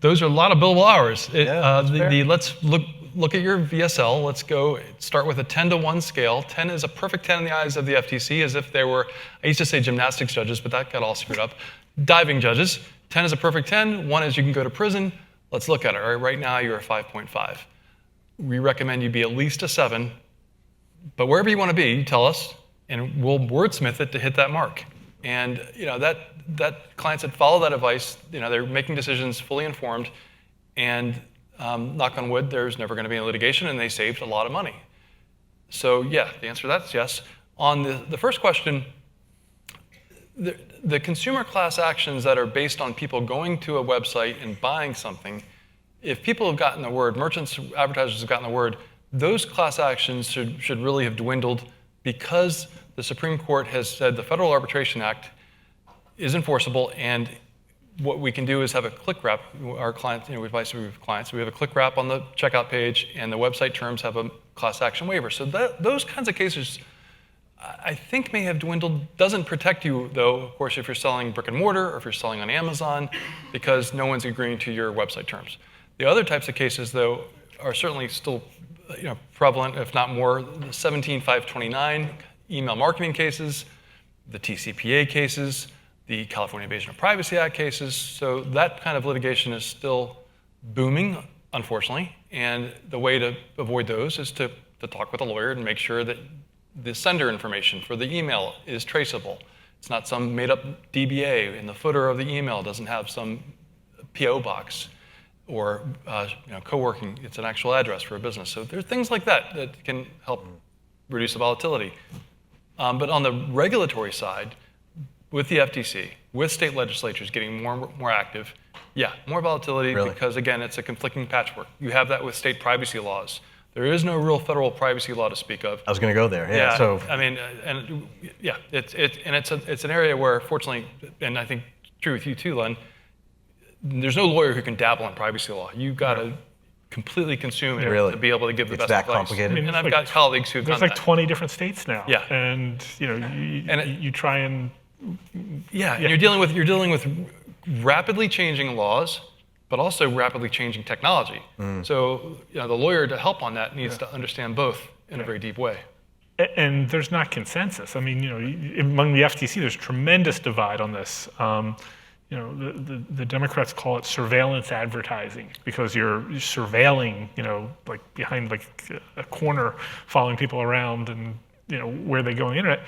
Those are a lot of billable hours. That's fair. Let's look at your VSL. Let's go start with a 10-to-1 scale. 10 is a perfect 10 in the eyes of the FTC, as if they were, I used to say gymnastics judges, but that got all screwed up. Diving judges. 10 is a perfect 10. 1 is you can go to prison. Let's look at it. All right, right now you're a 5.5. We recommend you be at least a 7. But wherever you want to be, you tell us, and we'll wordsmith it to hit that mark. And that clients that follow that advice, they're making decisions fully informed, and knock on wood, there's never going to be any litigation, and they saved a lot of money. So yeah, the answer to that is yes. On the first question, the consumer class actions that are based on people going to a website and buying something, if people have gotten the word, merchants, advertisers have gotten the word, those class actions should really have dwindled, because the Supreme Court has said the Federal Arbitration Act is enforceable, and what we can do is have a click wrap. Our clients, we advise clients, we have a click wrap on the checkout page, and the website terms have a class action waiver. So those kinds of cases, I think, may have dwindled. Doesn't protect you, though, of course, if you're selling brick and mortar or if you're selling on Amazon, because no one's agreeing to your website terms. The other types of cases, though, are certainly still prevalent, if not more. The 17529 email marketing cases, the TCPA cases, the California Invasion of Privacy Act cases. So that kind of litigation is still booming, unfortunately. And the way to avoid those is to talk with a lawyer and make sure that the sender information for the email is traceable. It's not some made-up DBA in the footer of the email. Doesn't have some PO box or co-working. It's an actual address for a business. So there's things like that that can help reduce the volatility. But on the regulatory side, with the FTC, with state legislatures getting more active, yeah, more volatility because, again, it's a conflicting patchwork. You have that with state privacy laws. There is no real federal privacy law to speak of. I was going to go there. Yeah. So I mean, it's an area where, fortunately, and I think true with you too, Len, there's no lawyer who can dabble in privacy law. You've got to completely consume it to be able to give the best advice. It's that complicated. And I've got colleagues who've done that. There's like 20 different states now. Yeah. And you try and and you're dealing with rapidly changing laws, but also rapidly changing technology. So the lawyer to help on that needs to understand both in a very deep way. And there's not consensus. I mean, among the FTC, there's tremendous divide on this. The Democrats call it surveillance advertising because you're surveilling, like behind like a corner, following people around and where they go on the internet.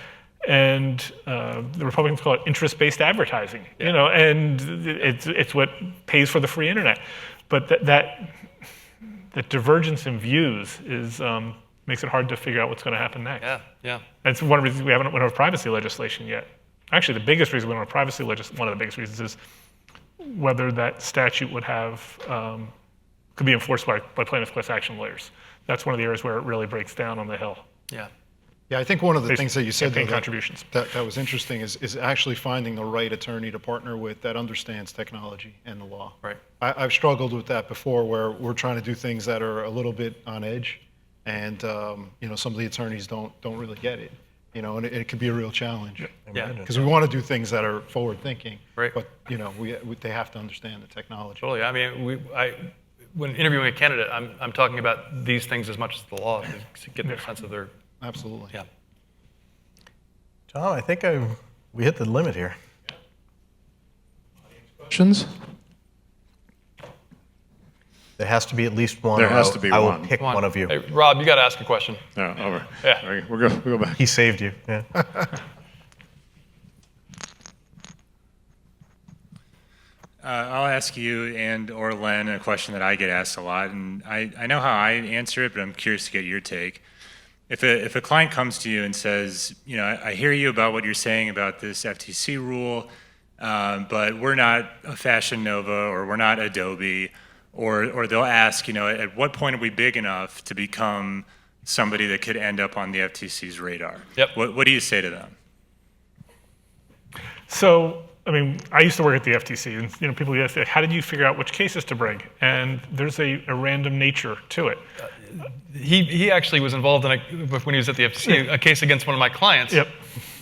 And the Republicans call it interest-based advertising, and it's what pays for the free internet. But that divergence in views makes it hard to figure out what's going to happen next. Yeah. That's one of the reasons we haven't went over privacy legislation yet. Actually, the biggest reason we don't have privacy legislation, one of the biggest reasons is whether that statute would could be enforced by plaintiff class action lawyers. That's one of the areas where it really breaks down on the Hill. Yeah, I think one of the things that you said contributions. That was interesting is actually finding the right attorney to partner with that understands technology and the law. Right. I've struggled with that before, where we're trying to do things that are a little bit on edge, and some of the attorneys don't really get it. And it can be a real challenge. Yeah. Because we want to do things that are forward thinking. Right. But they have to understand the technology. Totally. I mean, when interviewing a candidate, I'm talking about these things as much as the law to get their sense of their. Absolutely. Yeah. Tom, I think we hit the limit here. Questions? There has to be at least one. There has to be I will one. pick one of you. Hey, Rob, you got to ask a question. No, over. Yeah. All right, we'll go back. He saved you. Yeah. I'll ask you or Len a question that I get asked a lot, and I know how I answer it, but I'm curious to get your take. If a client comes to you and says, I hear you about what you're saying about this FTC rule, but we're not a Fashion Nova or we're not Adobe, or they'll ask, at what point are we big enough to become somebody that could end up on the FTC's radar? Yep. What do you say to them? So, I mean, I used to work at the FTC, and people ask, how did you figure out which cases to bring? And there's a random nature to it. He actually was involved in when he was at the FTC, a case against one of my clients. Yep.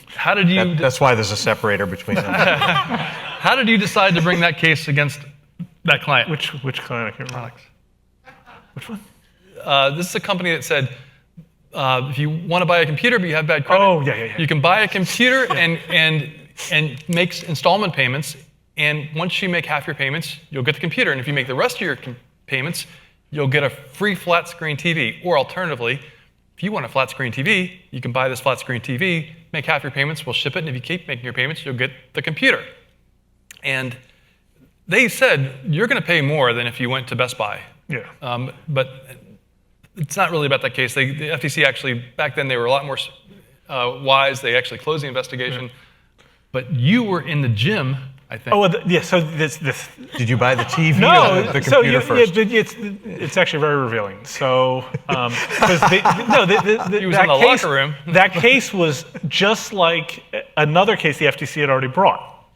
How did you? That's why there's a separator between them. How did you decide to bring that case against that client? Which client? I can't remember. Which one? This is a company that said, if you want to buy a computer but you have bad credit, you can buy a computer and make installment payments. And once you make half your payments, you'll get the computer. And if you make the rest of your payments, you'll get a free flat screen TV. Or alternatively, if you want a flat screen TV, you can buy this flat screen TV, make half your payments, we'll ship it, and if you keep making your payments, you'll get the computer. And they said, you're going to pay more than if you went to Best Buy. Yeah. But it's not really about that case. The FTC actually, back then, they were a lot more wise. They actually closed the investigation. Yeah. But you were in the gym, I think. Oh, well, so this. Did you buy the TV no, or the computer first? It's actually very revealing. So, because he was in the locker room. That case was just like another case the FTC had already brought,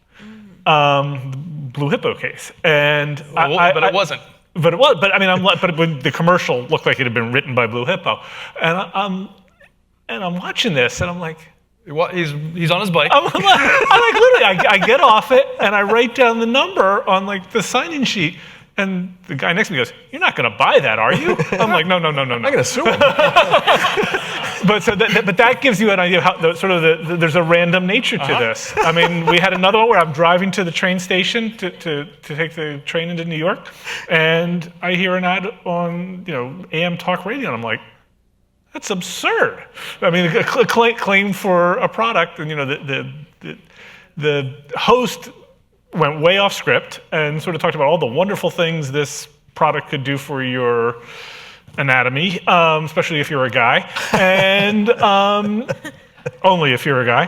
the Blue Hippo case, and but it wasn't. But it was. But I mean, but when the commercial looked like it had been written by Blue Hippo, and I'm watching this, and I'm like. He's on his bike. I'm like literally, I get off it and I write down the number on like the sign-in sheet, and the guy next to me goes, "You're not going to buy that, are you?" I'm like, "No." I'm going to sue him. But that gives you an idea of how there's a random nature to this. I mean, we had another one where I'm driving to the train station to take the train into New York, and I hear an ad on AM talk radio, and I'm like, That's absurd. I mean, a claim for a product, and the host went way off script and sort of talked about all the wonderful things this product could do for your anatomy, especially if you're a guy, and only if you're a guy.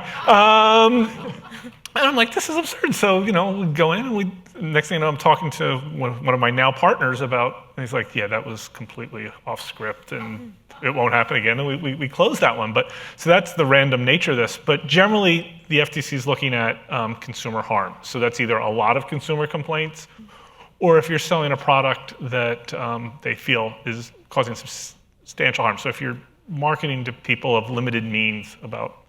And I'm like, this is absurd. So, we go in, and next thing you know, I'm talking to one of my now partners about, and he's like, yeah, that was completely off script, and it won't happen again. And we closed that one. But so that's the random nature of this. But generally, the FTC is looking at consumer harm. So that's either a lot of consumer complaints, or if you're selling a product that they feel is causing substantial harm. So if you're marketing to people of limited means about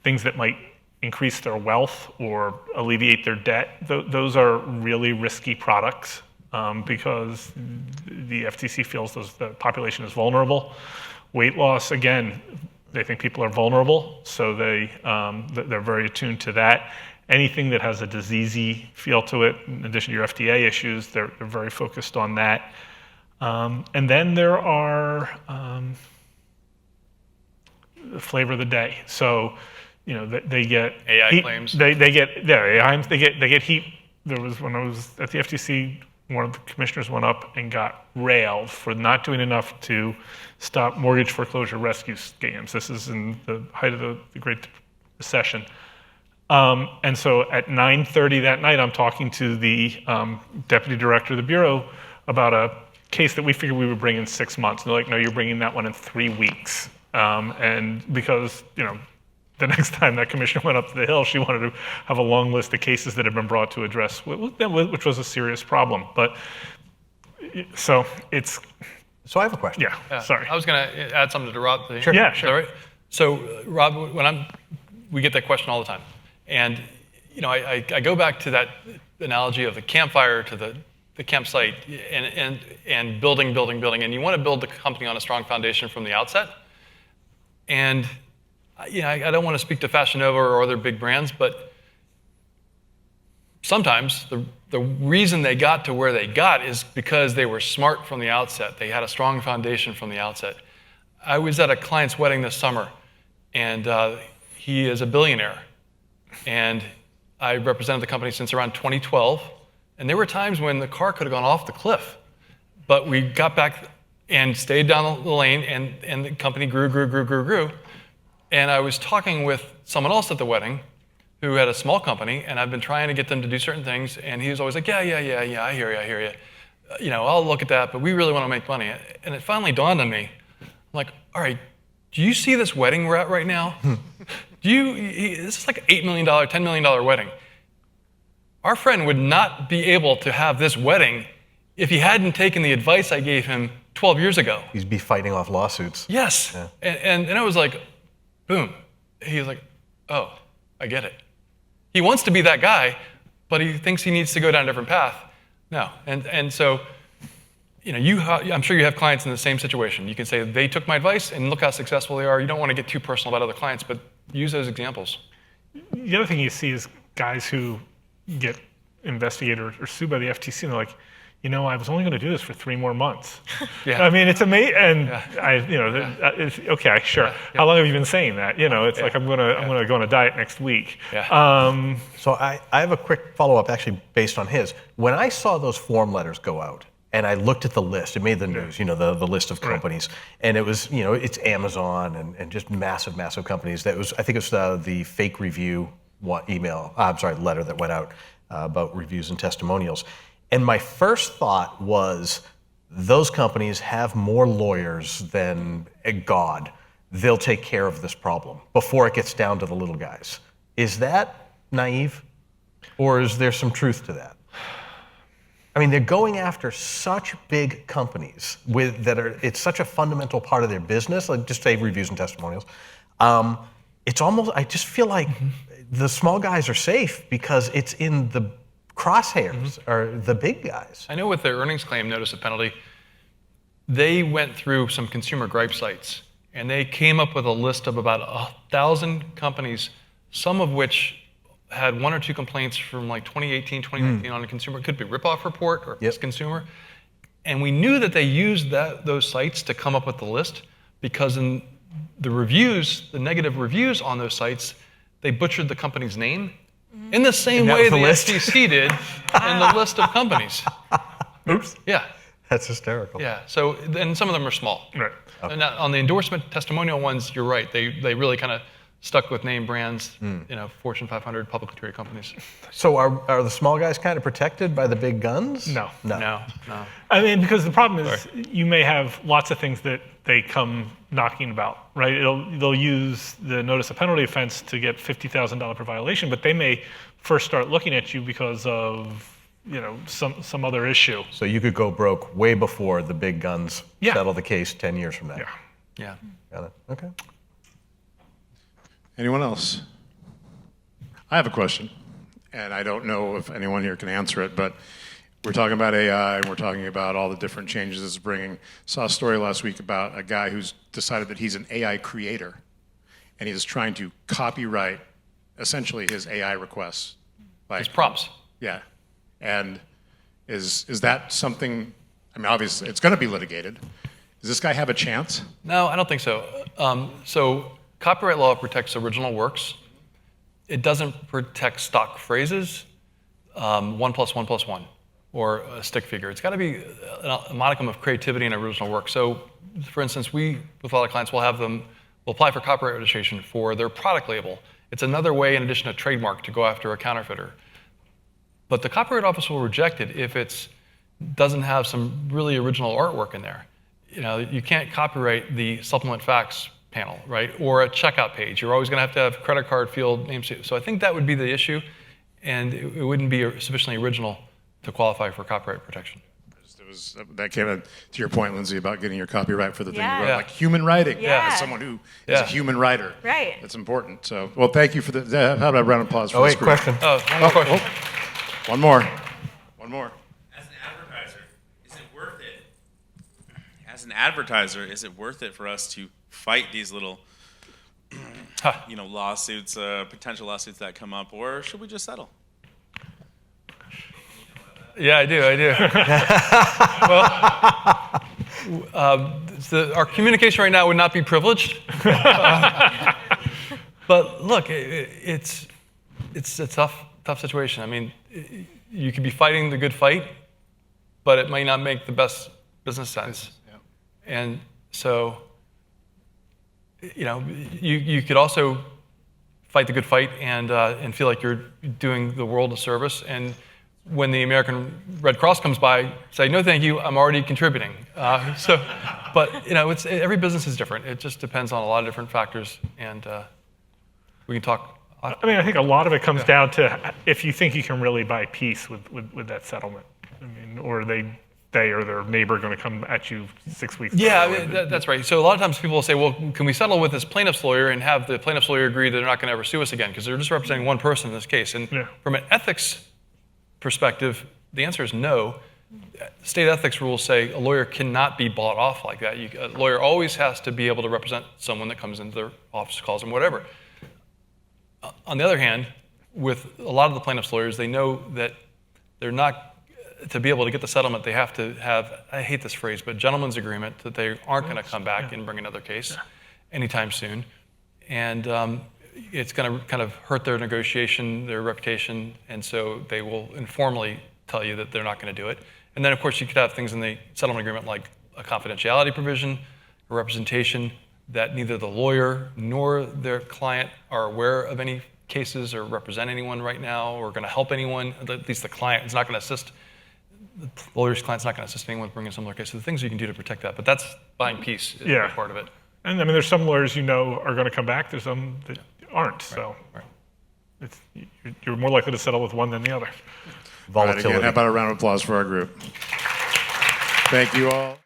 things that might increase their wealth or alleviate their debt, those are really risky products because the FTC feels the population is vulnerable. Weight loss, again, they think people are vulnerable, so they're very attuned to that. Anything that has a diseasey feel to it, in addition to your FDA issues, they're very focused on that. And then there are the flavor of the day. So, they get AI heat, claims. They get AI. They get heat. There was, when I was at the FTC, one of the commissioners went up and got railed for not doing enough to stop mortgage foreclosure rescue scams. This is in the height of the Great Recession. And so at 9:30 that night, I'm talking to the deputy director of the bureau about a case that we figured we would bring in 6 months. And they're like, no, you're bringing that one in 3 weeks. And because, the next time that commissioner went up to the Hill, she wanted to have a long list of cases that had been brought to address, which was a serious problem. But so it's. So I have a question. Yeah. Sorry. I was going to add something to Rob. Sure. Yeah, sure. Is that right? So Rob, we get that question all the time, and I go back to that analogy of the campfire to the campsite and building, and you want to build the company on a strong foundation from the outset. And I don't want to speak to Fashion Nova or other big brands, but sometimes the reason they got to where they got is because they were smart from the outset. They had a strong foundation from the outset. I was at a client's wedding this summer, and he is a billionaire. And I represented the company since around 2012, and there were times when the car could have gone off the cliff. But we got back and stayed down the lane, and the company grew. And I was talking with someone else at the wedding who had a small company, and I've been trying to get them to do certain things, and he was always like, yeah, I hear you. I'll look at that, but we really want to make money. And it finally dawned on me, I'm like, all right, do you see this wedding we're at right now? This is like an $8 million, $10 million wedding. Our friend would not be able to have this wedding if he hadn't taken the advice I gave him 12 years ago. He'd be fighting off lawsuits. Yes. Yeah. And I was like, boom. He's like, oh, I get it. He wants to be that guy, but he thinks he needs to go down a different path. No. And so, I'm sure you have clients in the same situation. You can say, they took my advice, and look how successful they are. You don't want to get too personal about other clients, but use those examples. The other thing you see is guys who get investigated or sued by the FTC, and they're like, I was only going to do this for 3 more months. Yeah. I mean, it's amazing, and it's okay, sure. Yeah. How long have you been saying that? It's like I'm going to go on a diet next week. Yeah. So I have a quick follow-up, actually, based on his. When I saw those form letters go out, and I looked at the list, it made the news, the list of companies, and it was, it's Amazon and just massive companies. I think it was the fake review letter that went out about reviews and testimonials. And my first thought was, those companies have more lawyers than God. They'll take care of this problem before it gets down to the little guys. Is that naive? Or is there some truth to that? I mean, they're going after such big companies it's such a fundamental part of their business, like just say reviews and testimonials. It's almost, I just feel like the small guys are safe because it's in the crosshairs are the big guys. I know with their earnings claim notice of penalty, they went through some consumer gripe sites, and they came up with a list of about 1,000 companies, some of which had 1 or 2 complaints from like 2018, 2019 on a consumer. It could be a ripoff report or consumer. And we knew that they used those sites to come up with the list, because in the reviews, the negative reviews on those sites, they butchered the company's name in the same And that way was the the list? SEC did in the list of companies. Oops. Yeah. That's hysterical. Yeah. So, and some of them are small. Right. And on the endorsement testimonial ones, you're right. They really kind of stuck with name brands, Fortune 500 publicly traded companies. So are the small guys kind of protected by the big guns? No. No. I mean, because the problem is you may have lots of things that they come knocking about, right? They'll use the notice of penalty offense to get $50,000 per violation, but they may first start looking at you because of some other issue. So you could go broke way before the big guns Yeah. settle the case 10 years from now. Yeah. Yeah. Got it. Okay. Anyone else? I have a question, and I don't know if anyone here can answer it, but we're talking about AI, and we're talking about all the different changes it's bringing. Saw a story last week about a guy who's decided that he's an AI creator, and he's trying to copyright essentially his AI requests. His prompts. Yeah. And is that something, I mean, obviously, it's going to be litigated. Does this guy have a chance? No, I don't think so. So copyright law protects original works. It doesn't protect stock phrases, 1 + 1 + 1, or a stick figure. It's got to be a modicum of creativity in original work. So, for instance, with a lot of clients, we'll apply for copyright registration for their product label. It's another way, in addition to trademark, to go after a counterfeiter. But the Copyright Office will reject it if it doesn't have some really original artwork in there. You can't copyright the supplement facts panel, right? Or a checkout page. You're always going to have credit card field names. So I think that would be the issue, and it wouldn't be sufficiently original to qualify for copyright protection. That came to your point, Lindsey, about getting your copyright for the thing you Yeah. wrote, Yeah. like human writing. Yeah. As someone who is a human writer. Right. That's important. So, well, thank you for the. How about a round of applause for Oh, this wait, group? question. One more question. One more. As an advertiser, is it worth it for us to fight these little, lawsuits, potential lawsuits that come up, or should we just settle? Yeah, I do. Well, our communication right now would not be privileged. But look, it's a tough situation. I mean, you could be fighting the good fight, but it might not make the best business sense. Yeah. And so, you could also fight the good fight and feel like you're doing the world a service. And when the American Red Cross comes by, say, no, thank you, I'm already contributing. But every business is different. It just depends on a lot of different factors, and we can talk. I mean, I think a lot of it comes down to if you think you can really buy peace with that settlement. I mean, or they or their neighbor going to come at you 6 weeks. Yeah, that's right. So a lot of times people will say, well, can we settle with this plaintiff's lawyer and have the plaintiff's lawyer agree that they're not going to ever sue us again, because they're just representing one person in this case. And from an ethics perspective, the answer is no. State ethics rules say a lawyer cannot be bought off like that. A lawyer always has to be able to represent someone that comes into their office, calls them, whatever. On the other hand, with a lot of the plaintiff's lawyers, they know that they're not, to be able to get the settlement, they have to have, I hate this phrase, but gentleman's agreement that they aren't going to come back and bring another case anytime soon. And it's going to kind of hurt their negotiation, their reputation, and so they will informally tell you that they're not going to do it. And then, of course, you could have things in the settlement agreement like a confidentiality provision, a representation that neither the lawyer nor their client are aware of any cases or represent anyone right now or going to help anyone. At least the client is not going to assist, the lawyer's client's not going to assist anyone with bringing a similar case. So the things you can do to protect that, but that's buying peace is a big part of it. And I mean, there's some lawyers are going to come back. There's some that aren't. So you're more likely to settle with one than the other. Volatility. Right, again, how about a round of applause for our group? Thank you all.